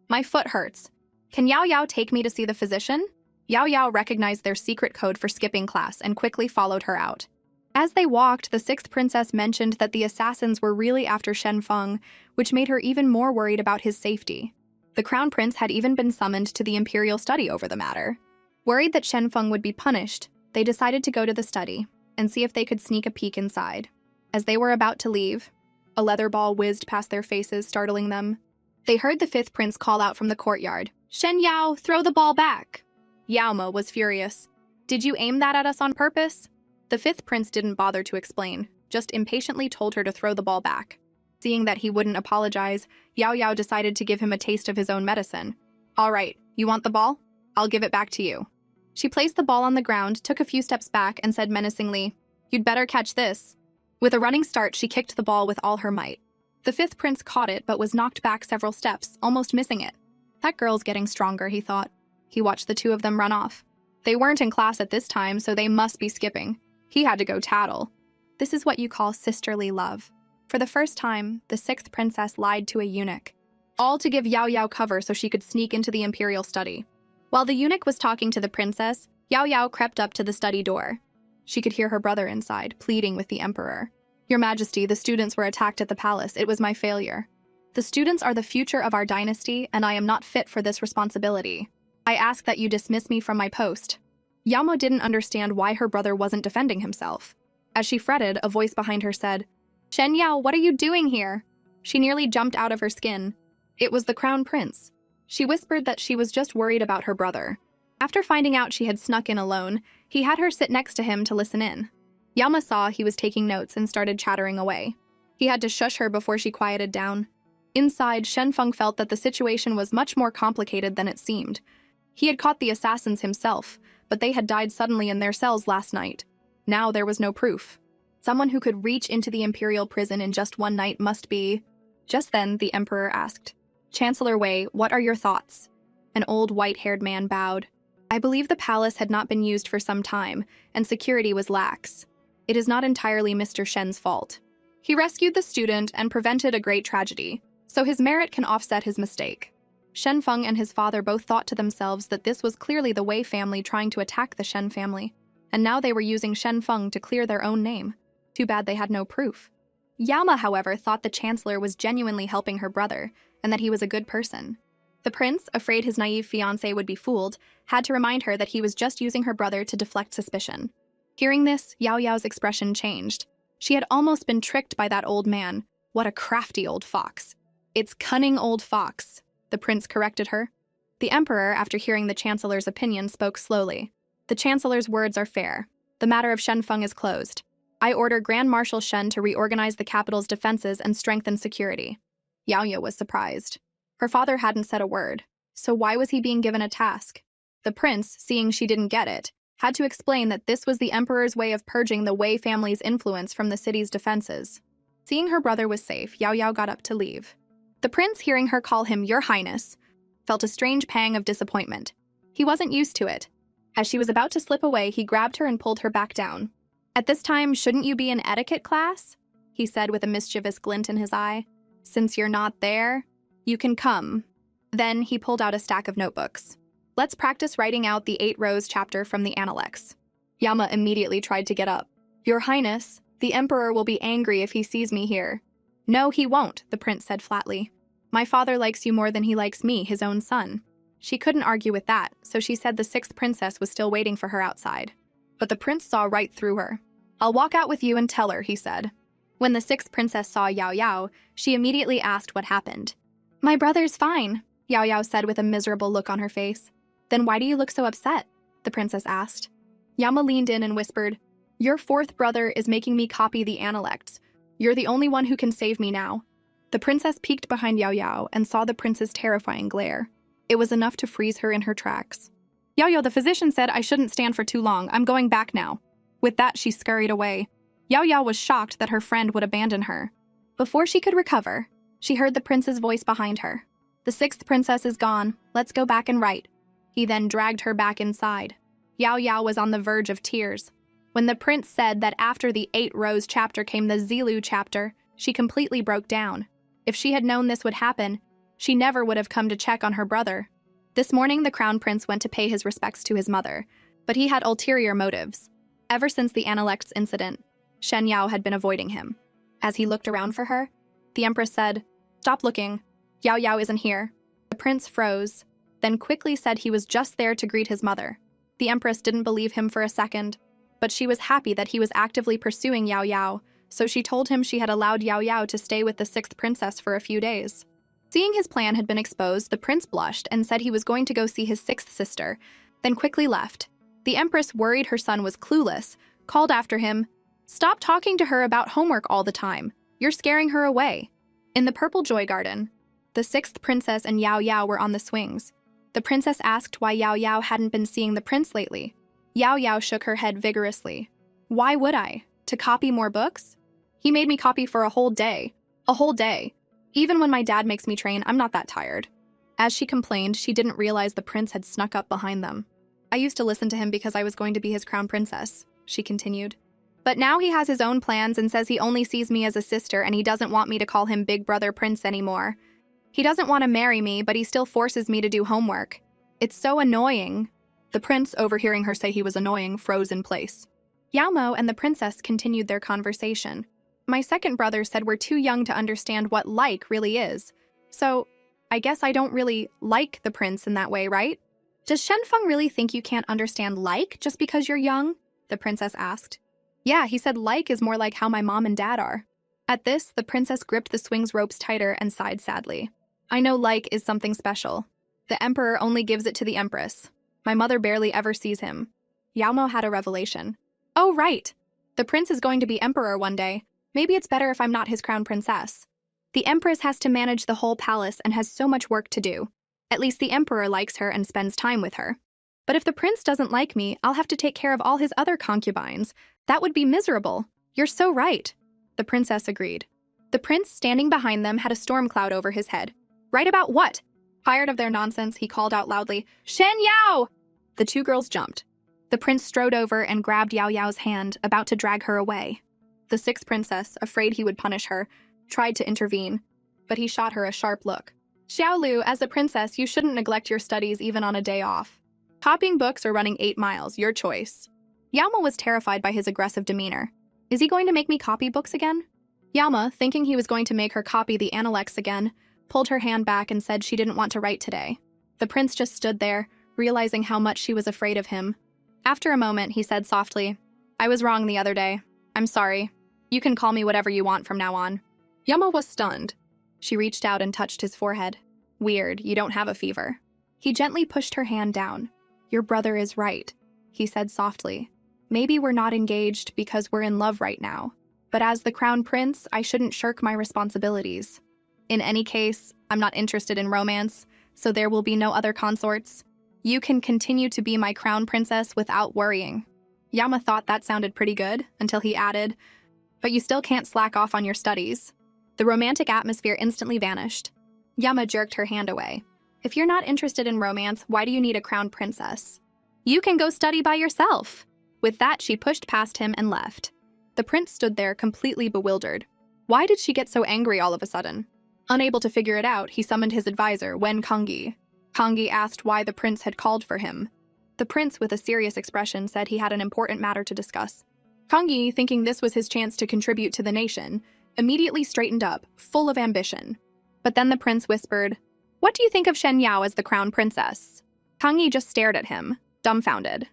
My foot hurts. Can Yao Yao take me to see the physician? Yao Yao recognized their secret code for skipping class and quickly followed her out. As they walked, the sixth princess mentioned that the assassins were really after Shen Feng, which made her even more worried about his safety. The crown prince had even been summoned to the imperial study over the matter. Worried that Shen Feng would be punished, they decided to go to the study and see if they could sneak a peek inside. As they were about to leave, a leather ball whizzed past their faces, startling them. They heard the fifth prince call out from the courtyard, Shen Yao, throw the ball back! Yaoma was furious. Did you aim that at us on purpose? The fifth prince didn't bother to explain, just impatiently told her to throw the ball back. Seeing that he wouldn't apologize, Yao Yao decided to give him a taste of his own medicine. All right, you want the ball? I'll give it back to you. She placed the ball on the ground, took a few steps back, and said menacingly, You'd better catch this. With a running start, she kicked the ball with all her might. The fifth prince caught it, but was knocked back several steps, almost missing it. That girl's getting stronger, he thought. He watched the two of them run off. They weren't in class at this time, so they must be skipping. He had to go tattle. This is what you call sisterly love. For the first time, the sixth princess lied to a eunuch, all to give Yao Yao cover so she could sneak into the imperial study. While the eunuch was talking to the princess, Yao Yao crept up to the study door. She could hear her brother inside, pleading with the emperor. Your Majesty, the students were attacked at the palace. It was my failure. The students are the future of our dynasty, and I am not fit for this responsibility. I ask that you dismiss me from my post. Yaoma didn't understand why her brother wasn't defending himself. As she fretted, a voice behind her said, Shen Yao, what are you doing here? She nearly jumped out of her skin. It was the crown prince. She whispered that she was just worried about her brother. After finding out she had snuck in alone, he had her sit next to him to listen in. Yaoma saw he was taking notes and started chattering away. He had to shush her before she quieted down. Inside, Shen Feng felt that the situation was much more complicated than it seemed. He had caught the assassins himself, but they had died suddenly in their cells last night. Now there was no proof. Someone who could reach into the imperial prison in just one night must be... Just then, the emperor asked, Chancellor Wei, what are your thoughts? An old white-haired man bowed. I believe the palace had not been used for some time, and security was lax. It is not entirely Mr. Shen's fault. He rescued the student and prevented a great tragedy, so his merit can offset his mistake. Shen Feng and his father both thought to themselves that this was clearly the Wei family trying to attack the Shen family, and now they were using Shen Feng to clear their own name. Too bad they had no proof. Yaoma, however, thought the chancellor was genuinely helping her brother, and that he was a good person. The prince, afraid his naive fiancé would be fooled, had to remind her that he was just using her brother to deflect suspicion. Hearing this, Yao Yao's expression changed. She had almost been tricked by that old man. What a crafty old fox. It's cunning old fox, the prince corrected her. The emperor, after hearing the chancellor's opinion, spoke slowly. The chancellor's words are fair. The matter of Shen Feng is closed. I order Grand Marshal Shen to reorganize the capital's defenses and strengthen security. Yao Yao was surprised. Her father hadn't said a word, so why was he being given a task? The prince, seeing she didn't get it, had to explain that this was the emperor's way of purging the Wei family's influence from the city's defenses. Seeing her brother was safe, Yao Yao got up to leave. The prince, hearing her call him Your Highness, felt a strange pang of disappointment. He wasn't used to it. As she was about to slip away, he grabbed her and pulled her back down. "At this time, shouldn't you be in etiquette class?" he said with a mischievous glint in his eye. "Since you're not there, you can come." Then he pulled out a stack of notebooks. "Let's practice writing out the 8 rows chapter from the Analects." Yama immediately tried to get up. "Your Highness, the Emperor will be angry if he sees me here." "No, he won't," the prince said flatly. "My father likes you more than he likes me, his own son." She couldn't argue with that, so she said the 6th princess was still waiting for her outside. But the prince saw right through her. "I'll walk out with you and tell her," he said. When the 6th princess saw Yao Yao, she immediately asked what happened. "My brother's fine," Yao Yao said with a miserable look on her face. "Then why do you look so upset?" the princess asked. Yama leaned in and whispered, "Your 4th brother is making me copy the Analects. You're the only one who can save me now." The princess peeked behind Yao Yao and saw the prince's terrifying glare. It was enough to freeze her in her tracks. "Yao Yao, the physician said I shouldn't stand for too long. I'm going back now." With that, she scurried away. Yao Yao was shocked that her friend would abandon her. Before she could recover, she heard the prince's voice behind her. "The 6th princess is gone. Let's go back and write." He then dragged her back inside. Yao Yao was on the verge of tears. When the prince said that after the 8 rows chapter came the Zilu chapter, she completely broke down. If she had known this would happen, she never would have come to check on her brother. This morning, the crown prince went to pay his respects to his mother, but he had ulterior motives. Ever since the Analects incident, Shen Yao had been avoiding him. As he looked around for her, the empress said, "Stop looking. Yao Yao isn't here." The prince froze, then quickly said he was just there to greet his mother. The empress didn't believe him for a second, but she was happy that he was actively pursuing Yao Yao, so she told him she had allowed Yao Yao to stay with the 6th princess for a few days. Seeing his plan had been exposed, the prince blushed and said he was going to go see his 6th sister, then quickly left. The empress, worried her son was clueless, called after him, "Stop talking to her about homework all the time. You're scaring her away." In the Purple Joy Garden, the 6th princess and Yao Yao were on the swings. The princess asked why Yao Yao hadn't been seeing the prince lately. Yao Yao shook her head vigorously. "Why would I? To copy more books? He made me copy for a whole day. A whole day. Even when my dad makes me train, I'm not that tired." As she complained, she didn't realize the prince had snuck up behind them. "I used to listen to him because I was going to be his crown princess," she continued. "But now he has his own plans and says he only sees me as a sister and he doesn't want me to call him Big Brother Prince anymore. He doesn't want to marry me, but he still forces me to do homework. It's so annoying." The prince, overhearing her say he was annoying, froze in place. Yao Mo and the princess continued their conversation. "My 2nd brother said we're too young to understand what like really is. So, I guess I don't really like the prince in that way, right?" "Does Shenfeng really think you can't understand like just because you're young?" the princess asked. "Yeah, he said like is more like how my mom and dad are." At this, the princess gripped the swings ropes tighter and sighed sadly. "I know like is something special. The emperor only gives it to the empress. My mother barely ever sees him." Yao Mo had a revelation. "Oh, right. The prince is going to be emperor one day. Maybe it's better if I'm not his crown princess. The empress has to manage the whole palace and has so much work to do. At least the emperor likes her and spends time with her. But if the prince doesn't like me, I'll have to take care of all his other concubines. That would be miserable." "You're so right," the princess agreed. The prince, standing behind them, had a storm cloud over his head. "Right about what?" Tired of their nonsense, he called out loudly, "Shen Yao!" The 2 girls jumped. The prince strode over and grabbed Yao Yao's hand, about to drag her away. The 6th princess, afraid he would punish her, tried to intervene, but he shot her a sharp look. "Xiaolu, as a princess, you shouldn't neglect your studies even on a day off. Copying books or running 8 miles, your choice." Yama was terrified by his aggressive demeanor. "Is he going to make me copy books again?" Yama, thinking he was going to make her copy the Analects again, pulled her hand back and said she didn't want to write today. The prince just stood there, realizing how much she was afraid of him. After a moment, he said softly, "I was wrong the other day. I'm sorry. You can call me whatever you want from now on." Yama was stunned. She reached out and touched his forehead. "Weird, you don't have a fever." He gently pushed her hand down. "Your brother is right," he said softly. "Maybe we're not engaged because we're in love right now. But as the crown prince, I shouldn't shirk my responsibilities. In any case, I'm not interested in romance, so there will be no other consorts." You can continue to be my crown princess without worrying. Yama thought that sounded pretty good, until he added, but you still can't slack off on your studies. The romantic atmosphere instantly vanished. Yama jerked her hand away. If you're not interested in romance, why do you need a crown princess? You can go study by yourself. With that, she pushed past him and left. The prince stood there completely bewildered. Why did she get so angry all of a sudden? Unable to figure it out, he summoned his advisor, Wen Kangi. Kangi asked why the prince had called for him. The prince, with a serious expression, said he had an important matter to discuss. Kangi, thinking this was his chance to contribute to the nation, immediately straightened up, full of ambition. But then the prince whispered, "What do you think of Shen Yao as the crown princess?" Kangi just stared at him, dumbfounded.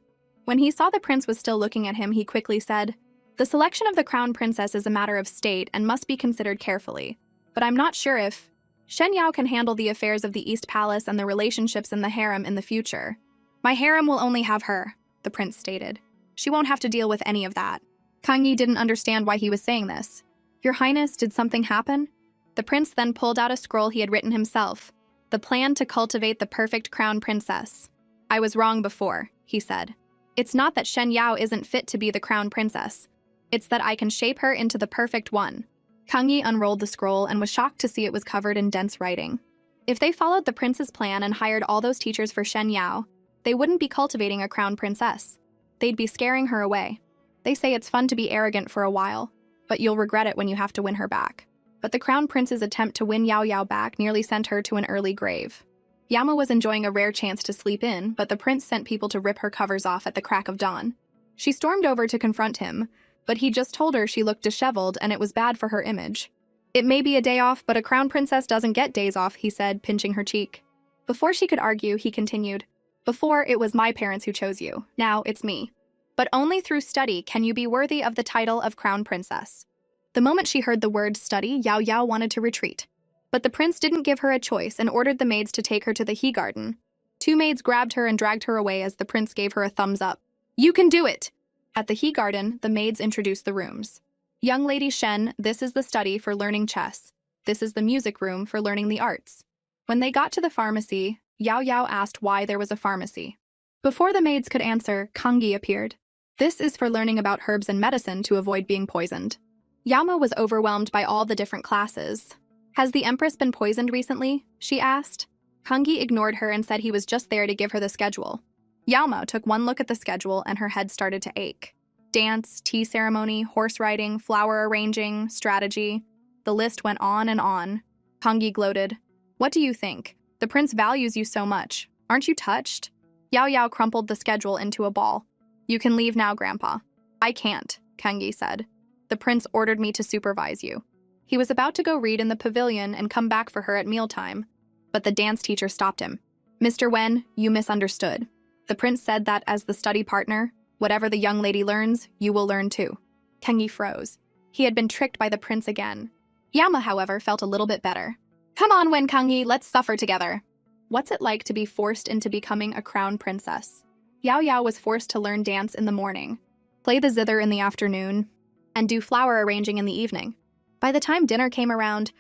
When he saw the prince was still looking at him, he quickly said, "The selection of the crown princess is a matter of state and must be considered carefully. But I'm not sure if Shen Yao can handle the affairs of the East Palace and the relationships in the harem in the future. My harem will only have her," the prince stated. "She won't have to deal with any of that." Kangi didn't understand why he was saying this. "Your Highness, did something happen?" The prince then pulled out a scroll he had written himself. The plan to cultivate the perfect crown princess. "I was wrong before," he said. "It's not that Shen Yao isn't fit to be the crown princess. It's that I can shape her into the perfect one." Kangi unrolled the scroll and was shocked to see it was covered in dense writing. If they followed the prince's plan and hired all those teachers for Shen Yao, they wouldn't be cultivating a crown princess. They'd be scaring her away. They say it's fun to be arrogant for a while, but you'll regret it when you have to win her back. But the crown prince's attempt to win Yao Yao back nearly sent her to an early grave. Yama was enjoying a rare chance to sleep in, but the prince sent people to rip her covers off at the crack of dawn. She stormed over to confront him, but he just told her she looked disheveled and it was bad for her image. "It may be a day off, but a crown princess doesn't get days off," he said, pinching her cheek. Before she could argue, he continued, "Before, it was my parents who chose you. Now, it's me. But only through study can you be worthy of the title of crown princess." The moment she heard the word study, Yao Yao wanted to retreat. But the prince didn't give her a choice and ordered the maids to take her to the he garden. 2 maids grabbed her and dragged her away as the prince gave her a thumbs up. "You can do it!" At the he garden, the maids introduced the rooms. "Young Lady Shen, this is the study for learning chess. This is the music room for learning the arts." When they got to the pharmacy, Yao Yao asked why there was a pharmacy. Before the maids could answer, Kangi appeared. "This is for learning about herbs and medicine to avoid being poisoned." Yama was overwhelmed by all the different classes. "Has the Empress been poisoned recently?" she asked. Kangi ignored her and said he was just there to give her the schedule. Yama took one look at the schedule and her head started to ache. Dance, tea ceremony, horse riding, flower arranging, strategy. The list went on and on. Kangi gloated. "What do you think? The prince values you so much. Aren't you touched?" Yao Yao crumpled the schedule into a ball. "You can leave now, Grandpa." "I can't," Kangi said. "The prince ordered me to supervise you." He was about to go read in the pavilion and come back for her at mealtime, but the dance teacher stopped him. "Mr. Wen, you misunderstood. The prince said that as the study partner, whatever the young lady learns, you will learn too." Kangi froze. He had been tricked by the prince again. Yama, however, felt a little bit better. "Come on, Wen Kangi, let's suffer together." What's it like to be forced into becoming a crown princess? Yao Yao was forced to learn dance in the morning, play the zither in the afternoon, and do flower arranging in the evening. By the time dinner came around,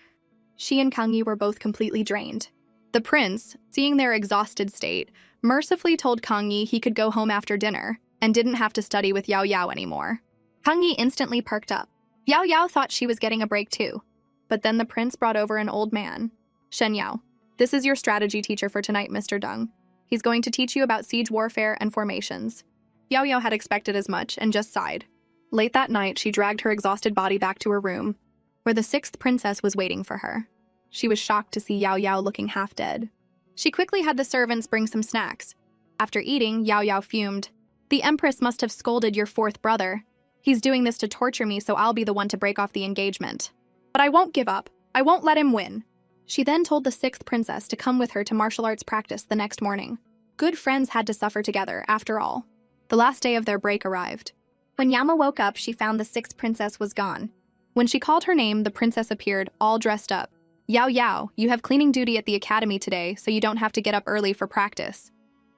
she and Kangi were both completely drained. The prince, seeing their exhausted state, mercifully told Kangi he could go home after dinner and didn't have to study with Yao Yao anymore. Kangi instantly perked up. Yao Yao thought she was getting a break too. But then the prince brought over an old man. "Shen Yao, this is your strategy teacher for tonight, Mr. Deng. He's going to teach you about siege warfare and formations." Yao Yao had expected as much and just sighed. Late that night, she dragged her exhausted body back to her room, where the 6th princess was waiting for her. She was shocked to see Yao Yao looking half dead. She quickly had the servants bring some snacks. After eating, Yao Yao fumed. "The Empress must have scolded your 4th brother. He's doing this to torture me, so I'll be the one to break off the engagement. But I won't give up. I won't let him win." She then told the 6th princess to come with her to martial arts practice the next morning. Good friends had to suffer together, after all. The last day of their break arrived. When Yama woke up, she found the 6th princess was gone. When she called her name, the princess appeared, all dressed up. "Yao Yao, you have cleaning duty at the academy today, so you don't have to get up early for practice."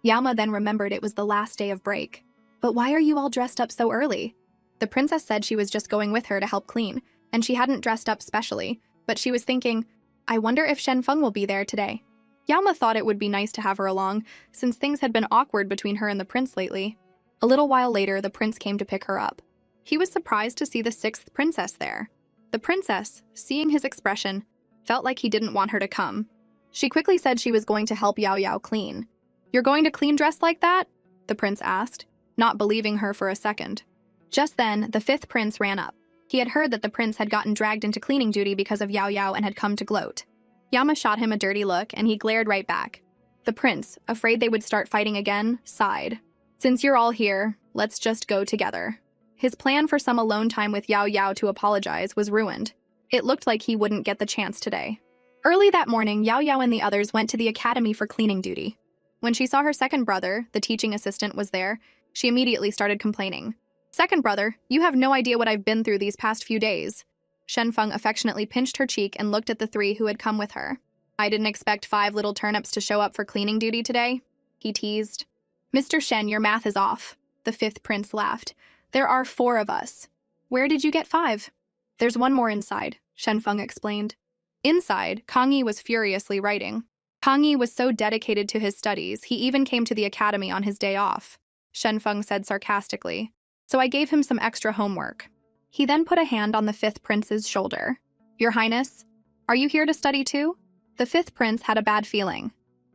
Yama then remembered it was the last day of break. "But why are you all dressed up so early?" The princess said she was just going with her to help clean, and she hadn't dressed up specially, but she was thinking, "I wonder if Shen Feng will be there today." Yama thought it would be nice to have her along, since things had been awkward between her and the prince lately. A little while later, the prince came to pick her up. He was surprised to see the sixth princess there. The princess, seeing his expression, felt like he didn't want her to come. She quickly said she was going to help Yao Yao clean. "You're going to clean dressed like that?" the prince asked, not believing her for a second. Just then, the fifth prince ran up. He had heard that the prince had gotten dragged into cleaning duty because of Yao Yao and had come to gloat. Yama shot him a dirty look, and he glared right back. The prince, afraid they would start fighting again, sighed. "Since you're all here, let's just go together." His plan for some alone time with Yao Yao to apologize was ruined. It looked like he wouldn't get the chance today. Early that morning, Yao Yao and the others went to the academy for cleaning duty. When she saw her second brother, the teaching assistant, was there, she immediately started complaining. "Second brother, you have no idea what I've been through these past few days." Shenfeng affectionately pinched her cheek and looked at the three who had come with her. "I didn't expect 5 little turnips to show up for cleaning duty today," he teased. "Mr. Shen, your math is off," the fifth prince laughed. "There are 4 of us." "Where did you get 5? "There's one more inside," Shenfeng explained. Inside, Kangyi was furiously writing. Kangyi was so dedicated to his studies, he even came to the academy on his day off, Shenfeng said sarcastically. "So I gave him some extra homework." He then put a hand on the fifth prince's shoulder. "Your Highness, are you here to study too?" The fifth prince had a bad feeling.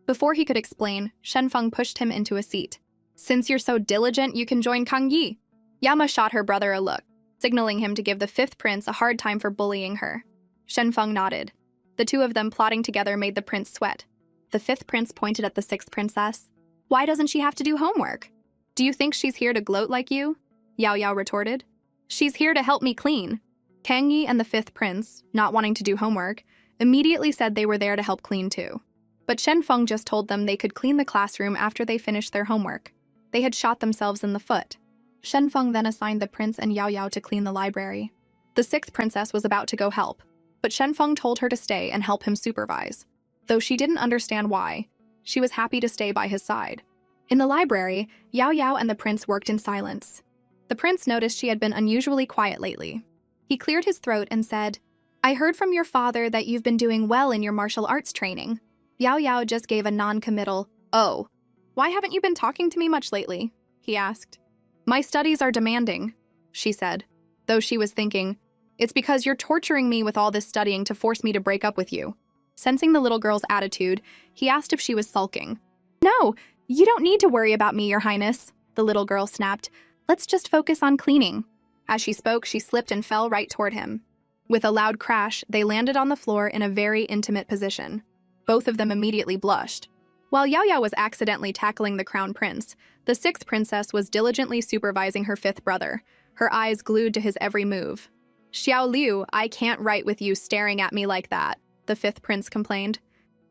Before he could explain, Shenfeng pushed him into a seat. "Since you're so diligent, you can join Kangyi." Yama shot her brother a look, signaling him to give the fifth prince a hard time for bullying her. Shenfeng nodded. The two of them plotting together made the prince sweat. The fifth prince pointed at the sixth princess. "Why doesn't she have to do homework? Do you think she's here to gloat like you?" Yao Yao retorted. "She's here to help me clean." Kangyi and the fifth prince, not wanting to do homework, immediately said they were there to help clean too. But Shenfeng just told them they could clean the classroom after they finished their homework. They had shot themselves in the foot. Shenfeng then assigned the prince and Yao Yao to clean the library. The sixth princess was about to go help, but Shenfeng told her to stay and help him supervise. Though she didn't understand why, she was happy to stay by his side. In the library, Yao Yao and the prince worked in silence. The prince noticed she had been unusually quiet lately. He cleared his throat and said, "I heard from your father that you've been doing well in your martial arts training." Yao Yao just gave a non-committal, "Oh. Why haven't you been talking to me much lately?" he asked. "My studies are demanding," she said, though she was thinking, "It's because you're torturing me with all this studying to force me to break up with you." Sensing the little girl's attitude, he asked if she was sulking. "No, you don't need to worry about me, Your Highness," the little girl snapped. "Let's just focus on cleaning." As she spoke, she slipped and fell right toward him. With a loud crash, they landed on the floor in a very intimate position. Both of them immediately blushed. While Yao Yao was accidentally tackling the crown prince, the sixth princess was diligently supervising her fifth brother, her eyes glued to his every move. "Xiao Liu, I can't write with you staring at me like that," the fifth prince complained.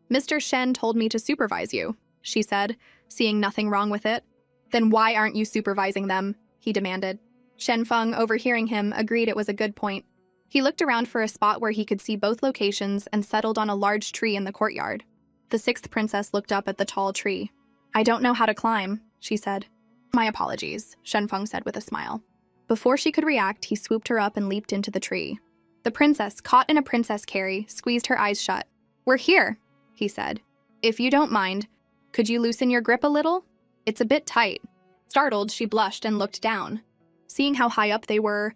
"Mr. Shen told me to supervise you," she said, seeing nothing wrong with it. "Then why aren't you supervising them?" he demanded. Shenfeng, overhearing him, agreed it was a good point. He looked around for a spot where he could see both locations and settled on a large tree in the courtyard. The sixth princess looked up at the tall tree. "I don't know how to climb," she said. "My apologies," Shenfeng said with a smile. Before she could react, he swooped her up and leaped into the tree. The princess, caught in a princess carry, squeezed her eyes shut. "We're here," he said. "If you don't mind, could you loosen your grip a little? It's a bit tight." Startled, she blushed and looked down. Seeing how high up they were,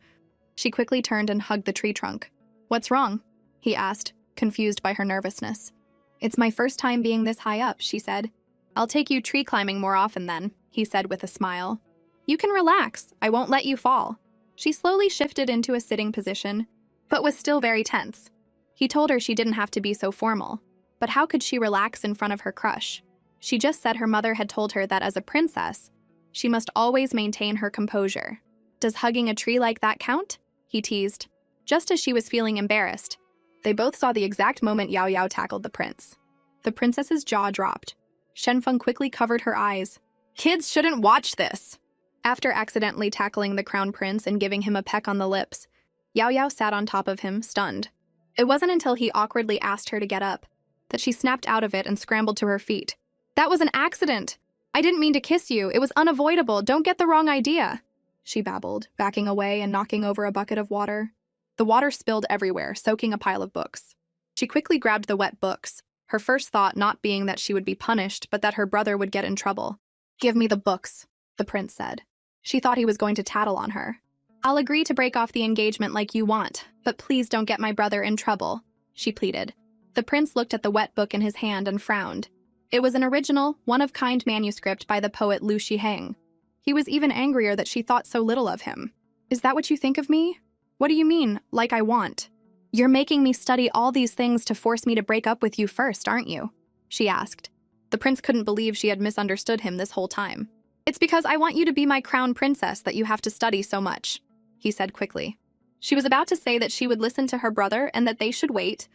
she quickly turned and hugged the tree trunk. "What's wrong?" he asked, confused by her nervousness. "It's my first time being this high up," she said. "I'll take you tree climbing more often then," he said with a smile. "You can relax, I won't let you fall." She slowly shifted into a sitting position, but was still very tense. He told her she didn't have to be so formal, but how could she relax in front of her crush? She just said her mother had told her that as a princess, she must always maintain her composure. "Does hugging a tree like that count?" he teased. Just as she was feeling embarrassed, they both saw the exact moment Yao Yao tackled the prince. The princess's jaw dropped. Shenfeng quickly covered her eyes. "Kids shouldn't watch this." After accidentally tackling the crown prince and giving him a peck on the lips, Yao Yao sat on top of him, stunned. It wasn't until he awkwardly asked her to get up that she snapped out of it and scrambled to her feet. "That was an accident. I didn't mean to kiss you. It was unavoidable. Don't get the wrong idea," she babbled, backing away and knocking over a bucket of water. The water spilled everywhere, soaking a pile of books. She quickly grabbed the wet books, her first thought not being that she would be punished, but that her brother would get in trouble. "Give me the books," the prince said. She thought he was going to tattle on her. "I'll agree to break off the engagement like you want, but please don't get my brother in trouble," she pleaded. The prince looked at the wet book in his hand and frowned. It was an original, one-of-kind manuscript by the poet Lu Shiheng. He was even angrier that she thought so little of him. "Is that what you think of me? What do you mean, like I want? You're making me study all these things to force me to break up with you first, aren't you?" she asked. The prince couldn't believe she had misunderstood him this whole time. "It's because I want you to be my crown princess that you have to study so much," he said quickly. She was about to say that she would listen to her brother and that they should wait,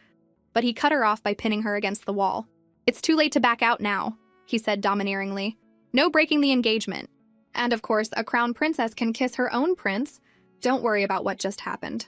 but he cut her off by pinning her against the wall. "It's too late to back out now," he said domineeringly. "No breaking the engagement. And of course, a crown princess can kiss her own prince. Don't worry about what just happened."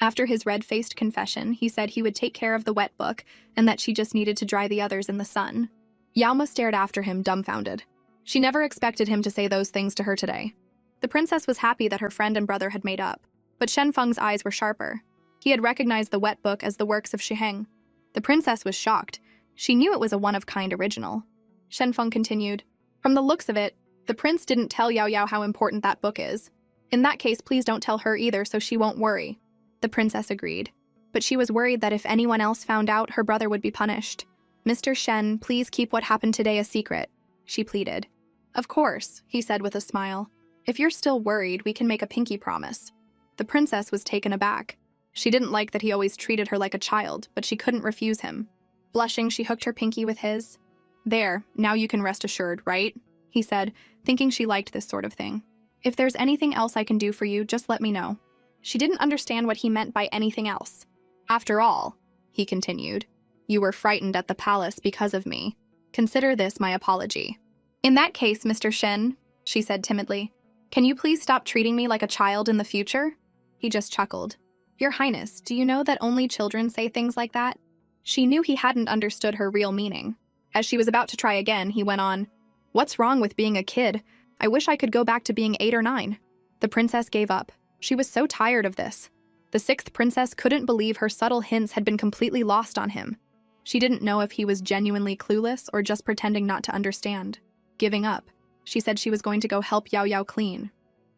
After his red-faced confession, he said he would take care of the wet book and that she just needed to dry the others in the sun. Yaoma stared after him, dumbfounded. She never expected him to say those things to her today. The princess was happy that her friend and brother had made up, but Shen Feng's eyes were sharper. He had recognized the wet book as the works of Shiheng. The princess was shocked. She knew it was a one-of-kind original. Shen Feng continued, "From the looks of it, the prince didn't tell Yao Yao how important that book is. In that case, please don't tell her either so she won't worry." The princess agreed, but she was worried that if anyone else found out, her brother would be punished. "Mr. Shen, please keep what happened today a secret," she pleaded. "Of course," he said with a smile. "If you're still worried, we can make a pinky promise." The princess was taken aback. She didn't like that he always treated her like a child, but she couldn't refuse him. Blushing, she hooked her pinky with his. "There, now you can rest assured, right?" he said, thinking she liked this sort of thing. "If there's anything else I can do for you, just let me know." She didn't understand what he meant by anything else. "After all," he continued, "you were frightened at the palace because of me. Consider this my apology." "In that case, Mr. Shen," she said timidly, "can you please stop treating me like a child in the future?" He just chuckled. "Your Highness, do you know that only children say things like that?" She knew he hadn't understood her real meaning. As she was about to try again, he went on, "What's wrong with being a kid? I wish I could go back to being 8 or 9. The princess gave up. She was so tired of this. The 6th princess couldn't believe her subtle hints had been completely lost on him. She didn't know if he was genuinely clueless or just pretending not to understand. Giving up, she said she was going to go help Yao Yao clean.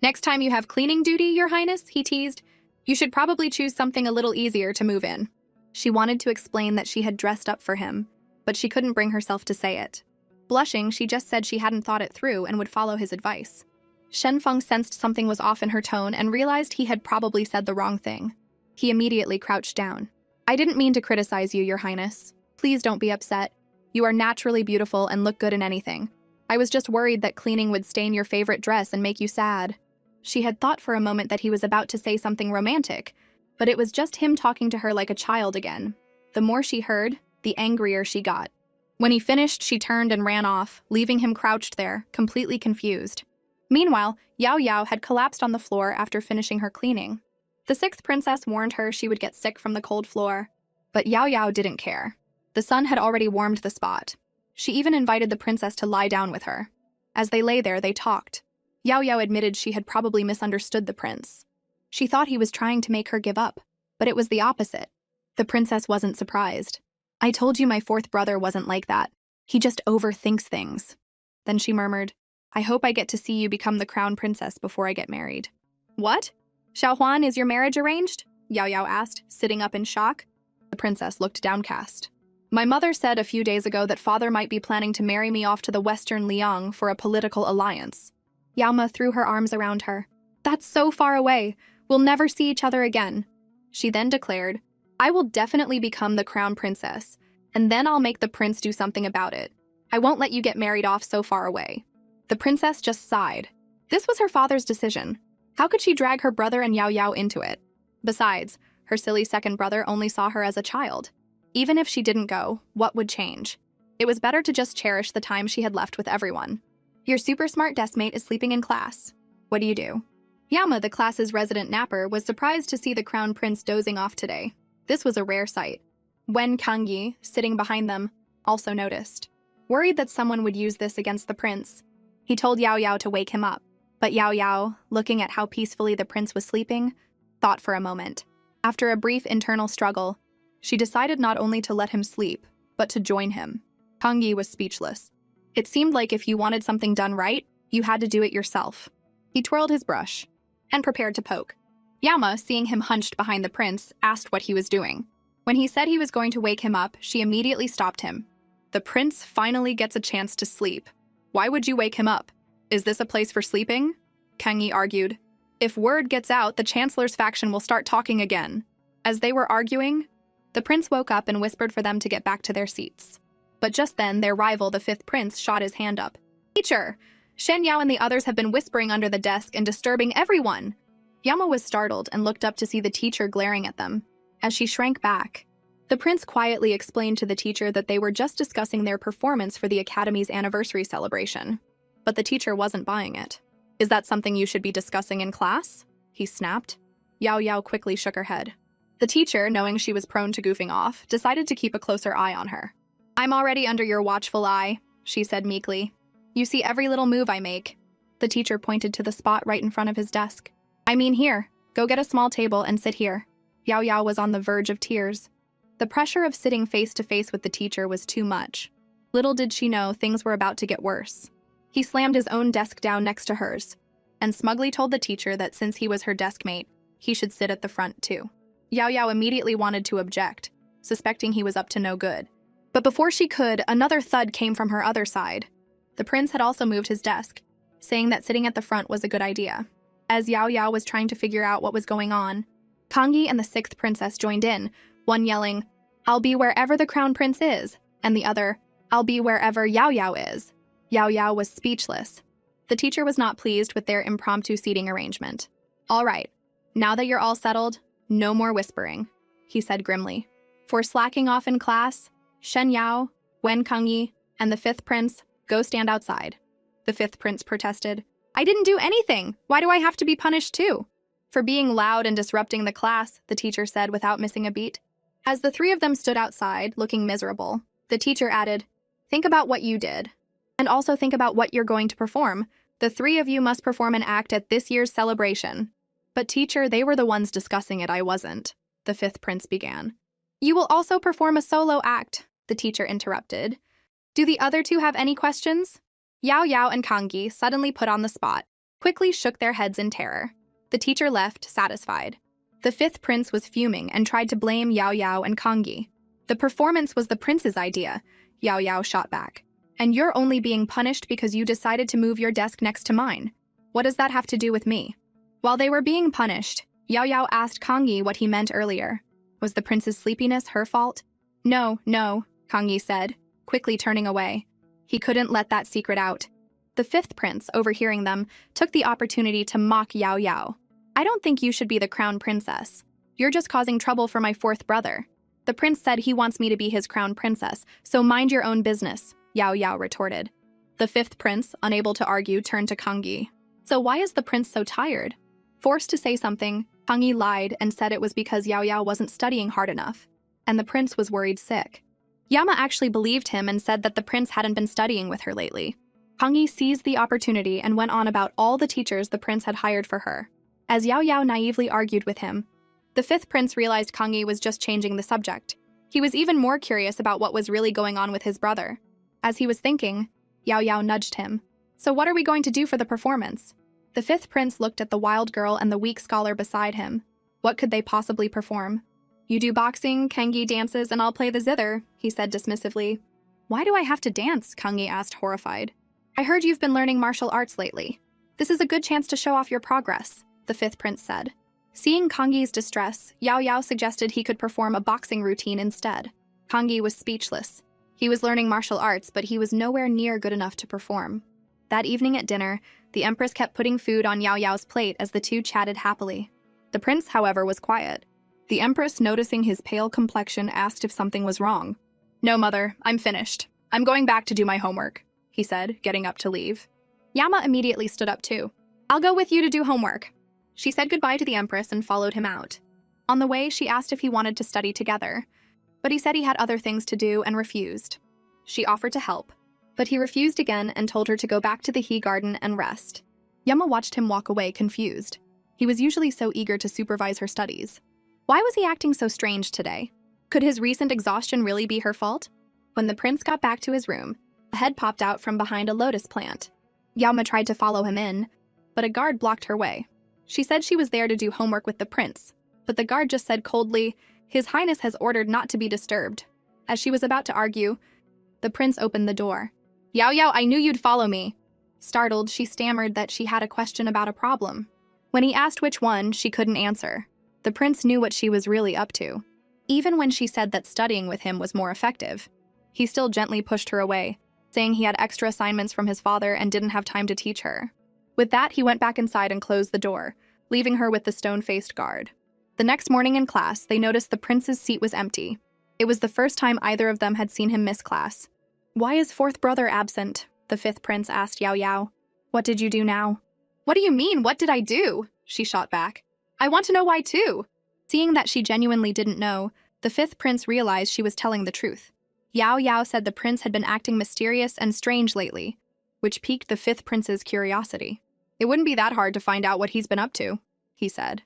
"Next time you have cleaning duty, Your Highness," he teased, "you should probably choose something a little easier to move in." She wanted to explain that she had dressed up for him, but she couldn't bring herself to say it. Blushing, she just said she hadn't thought it through and would follow his advice. Shen Feng sensed something was off in her tone and realized he had probably said the wrong thing. He immediately crouched down. "I didn't mean to criticize you, Your Highness. Please don't be upset. You are naturally beautiful and look good in anything. I was just worried that cleaning would stain your favorite dress and make you sad." She had thought for a moment that he was about to say something romantic, but it was just him talking to her like a child again. The more she heard, the angrier she got. When he finished, she turned and ran off, leaving him crouched there, completely confused. Meanwhile, Yao Yao had collapsed on the floor after finishing her cleaning. The 6th princess warned her she would get sick from the cold floor, but Yao Yao didn't care. The sun had already warmed the spot. She even invited the princess to lie down with her. As they lay there, they talked. Yao Yao admitted she had probably misunderstood the prince. She thought he was trying to make her give up, but it was the opposite. The princess wasn't surprised. "I told you my 4th brother wasn't like that. He just overthinks things." Then she murmured, "I hope I get to see you become the crown princess before I get married." "What? Xiaohuan, is your marriage arranged?" Yao Yao asked, sitting up in shock. The princess looked downcast. "My mother said a few days ago that father might be planning to marry me off to the Western Liang for a political alliance." Yaoma threw her arms around her. "That's so far away. We'll never see each other again." She then declared, "I will definitely become the crown princess, and then I'll make the prince do something about it. I won't let you get married off so far away." The princess just sighed. This was her father's decision. How could she drag her brother and Yao Yao into it? Besides, her silly second brother only saw her as a child. Even if she didn't go, what would change? It was better to just cherish the time she had left with everyone. "Your super smart deskmate is sleeping in class. What do you do?" Yama, the class's resident napper, was surprised to see the crown prince dozing off today. This was a rare sight. Wen Kangyi, sitting behind them, also noticed. Worried that someone would use this against the prince, he told Yao Yao to wake him up. But Yao Yao, looking at how peacefully the prince was sleeping, thought for a moment. After a brief internal struggle, she decided not only to let him sleep, but to join him. Kangi was speechless. It seemed like if you wanted something done right, you had to do it yourself. He twirled his brush and prepared to poke. Yama, seeing him hunched behind the prince, asked what he was doing. When he said he was going to wake him up, she immediately stopped him. The prince finally gets a chance to sleep. Why would you wake him up? Is this a place for sleeping? Kangi argued. If word gets out, the chancellor's faction will start talking again. As they were arguing, the prince woke up and whispered for them to get back to their seats. But just then, their rival, the fifth prince, shot his hand up. Teacher! Shen Yao and the others have been whispering under the desk and disturbing everyone. Yama was startled and looked up to see the teacher glaring at them. As she shrank back, the prince quietly explained to the teacher that they were just discussing their performance for the academy's anniversary celebration. But the teacher wasn't buying it. Is that something you should be discussing in class? He snapped. Yao Yao quickly shook her head. The teacher, knowing she was prone to goofing off, decided to keep a closer eye on her. I'm already under your watchful eye, she said meekly. You see every little move I make. The teacher pointed to the spot right in front of his desk. I mean here, go get a small table and sit here. Yao Yao was on the verge of tears. The pressure of sitting face to face with the teacher was too much. Little did she know things were about to get worse. He slammed his own desk down next to hers, and smugly told the teacher that since he was her desk mate, he should sit at the front too. Yao Yao immediately wanted to object, suspecting he was up to no good. But before she could, another thud came from her other side. The prince had also moved his desk, saying that sitting at the front was a good idea. As Yao Yao was trying to figure out what was going on, Kangi and the sixth princess joined in, one yelling, I'll be wherever the crown prince is, and the other, I'll be wherever Yao Yao is. Yao Yao was speechless. The teacher was not pleased with their impromptu seating arrangement. All right, now that you're all settled, no more whispering, he said grimly. For slacking off in class, Shen Yao, Wen Kangi, and the fifth prince, go stand outside. The fifth prince protested. I didn't do anything. Why do I have to be punished too? For being loud and disrupting the class, the teacher said without missing a beat. As the three of them stood outside, looking miserable, the teacher added, think about what you did. And also think about what you're going to perform. The three of you must perform an act at this year's celebration. But teacher, they were the ones discussing it, I wasn't. The fifth prince began. You will also perform a solo act, the teacher interrupted. Do the other two have any questions? Yao Yao and Kangi, suddenly put on the spot, quickly shook their heads in terror. The teacher left, satisfied. The fifth prince was fuming and tried to blame Yao Yao and Kangi. The performance was the prince's idea, Yao Yao shot back. And you're only being punished because you decided to move your desk next to mine. What does that have to do with me? While they were being punished, Yao Yao asked Kangi what he meant earlier. Was the prince's sleepiness her fault? No, Kangi said, quickly turning away. He couldn't let that secret out. The fifth prince, overhearing them, took the opportunity to mock Yao Yao. I don't think you should be the crown princess. You're just causing trouble for my fourth brother. The prince said he wants me to be his crown princess, so mind your own business, Yao Yao retorted. The fifth prince, unable to argue, turned to Kangi. So why is the prince so tired? Forced to say something, Kangi lied and said it was because Yao Yao wasn't studying hard enough, and the prince was worried sick. Yama actually believed him and said that the prince hadn't been studying with her lately. Kangi seized the opportunity and went on about all the teachers the prince had hired for her. As Yao Yao naively argued with him, the fifth prince realized Kangi was just changing the subject. He was even more curious about what was really going on with his brother. As he was thinking, Yao Yao nudged him. So what are we going to do for the performance? The fifth prince looked at the wild girl and the weak scholar beside him. What could they possibly perform? You do boxing, Kangi dances, and I'll play the zither, he said dismissively. Why do I have to dance? Kangi asked, horrified. I heard you've been learning martial arts lately. This is a good chance to show off your progress, the fifth prince said. Seeing Kangi's distress, Yao Yao suggested he could perform a boxing routine instead. Kangi was speechless. He was learning martial arts, but he was nowhere near good enough to perform. That evening at dinner, the empress kept putting food on Yao Yao's plate as the two chatted happily. The prince, however, was quiet. The empress, noticing his pale complexion, asked if something was wrong. No, mother, I'm finished. I'm going back to do my homework, he said, getting up to leave. Yama immediately stood up too. I'll go with you to do homework. She said goodbye to the empress and followed him out. On the way, she asked if he wanted to study together, but he said he had other things to do and refused. She offered to help, but he refused again and told her to go back to the He Garden and rest. Yama watched him walk away, confused. He was usually so eager to supervise her studies. Why was he acting so strange today? Could his recent exhaustion really be her fault? When the prince got back to his room, a head popped out from behind a lotus plant. Yaoma tried to follow him in, but a guard blocked her way. She said she was there to do homework with the prince, but the guard just said coldly, "His Highness has ordered not to be disturbed." As she was about to argue, the prince opened the door. "Yao, I knew you'd follow me." Startled, she stammered that she had a question about a problem. When he asked which one, she couldn't answer. The prince knew what she was really up to. Even when she said that studying with him was more effective, he still gently pushed her away, saying he had extra assignments from his father and didn't have time to teach her. With that, he went back inside and closed the door, leaving her with the stone-faced guard. The next morning in class, they noticed the prince's seat was empty. It was the first time either of them had seen him miss class. "Why is fourth brother absent?" the fifth prince asked Yao. "What did you do now?" "What do you mean, what did I do?" she shot back. "I want to know why too." Seeing that she genuinely didn't know, the fifth prince realized she was telling the truth. Yao said the prince had been acting mysterious and strange lately, which piqued the fifth prince's curiosity. "It wouldn't be that hard to find out what he's been up to," he said.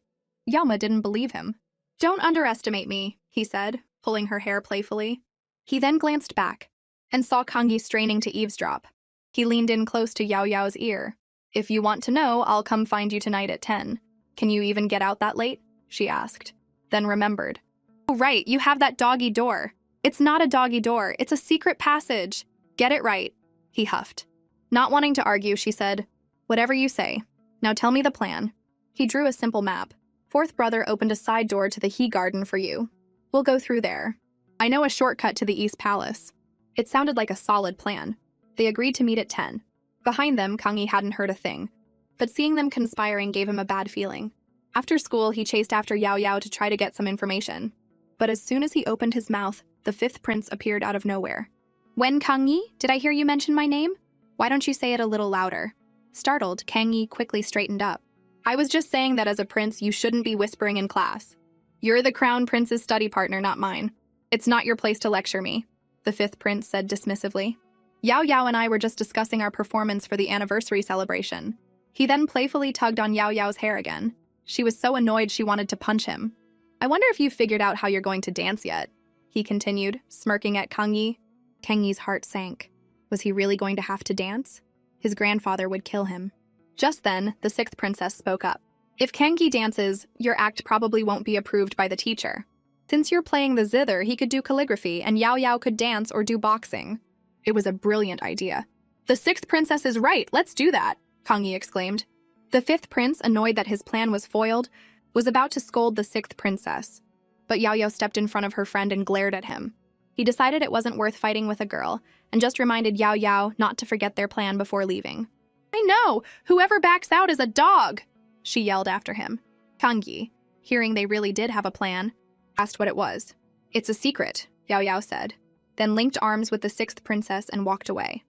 Yaoma didn't believe him. "Don't underestimate me," he said, pulling her hair playfully. He then glanced back and saw Kangi straining to eavesdrop. He leaned in close to Yao's ear. "If you want to know, I'll come find you tonight at 10. Can you even get out that late?" she asked, then remembered. "Oh, right, you have that doggy door." "It's not a doggy door, it's a secret passage." "Get it right," he huffed. Not wanting to argue, she said, "Whatever you say. Now tell me the plan." He drew a simple map. "Fourth brother opened a side door to the He Garden for you. We'll go through there. I know a shortcut to the East Palace." It sounded like a solid plan. They agreed to meet at 10. Behind them, Kangi hadn't heard a thing, but seeing them conspiring gave him a bad feeling. After school, he chased after Yao to try to get some information. But as soon as he opened his mouth, the fifth prince appeared out of nowhere. "Wen Kangi, did I hear you mention my name? Why don't you say it a little louder?" Startled, Kangi quickly straightened up. "I was just saying that as a prince, you shouldn't be whispering in class. You're the crown prince's study partner, not mine. It's not your place to lecture me," the fifth prince said dismissively. Yao and I were just discussing our performance for the anniversary celebration." He then playfully tugged on Yao's hair again. She was so annoyed she wanted to punch him. "I wonder if you figured out how you're going to dance yet," he continued, smirking at Kangi. Kangi's heart sank. Was he really going to have to dance? His grandfather would kill him. Just then, the sixth princess spoke up. "If Kangi dances, your act probably won't be approved by the teacher. Since you're playing the zither, he could do calligraphy and Yao could dance or do boxing." It was a brilliant idea. "The sixth princess is right, let's do that," Kangi exclaimed. The fifth prince, annoyed that his plan was foiled, was about to scold the sixth princess. But Yao stepped in front of her friend and glared at him. He decided it wasn't worth fighting with a girl, and just reminded Yao not to forget their plan before leaving. "I know! Whoever backs out is a dog!" she yelled after him. Kangi, hearing they really did have a plan, asked what it was. "It's a secret," Yao said, then linked arms with the sixth princess and walked away.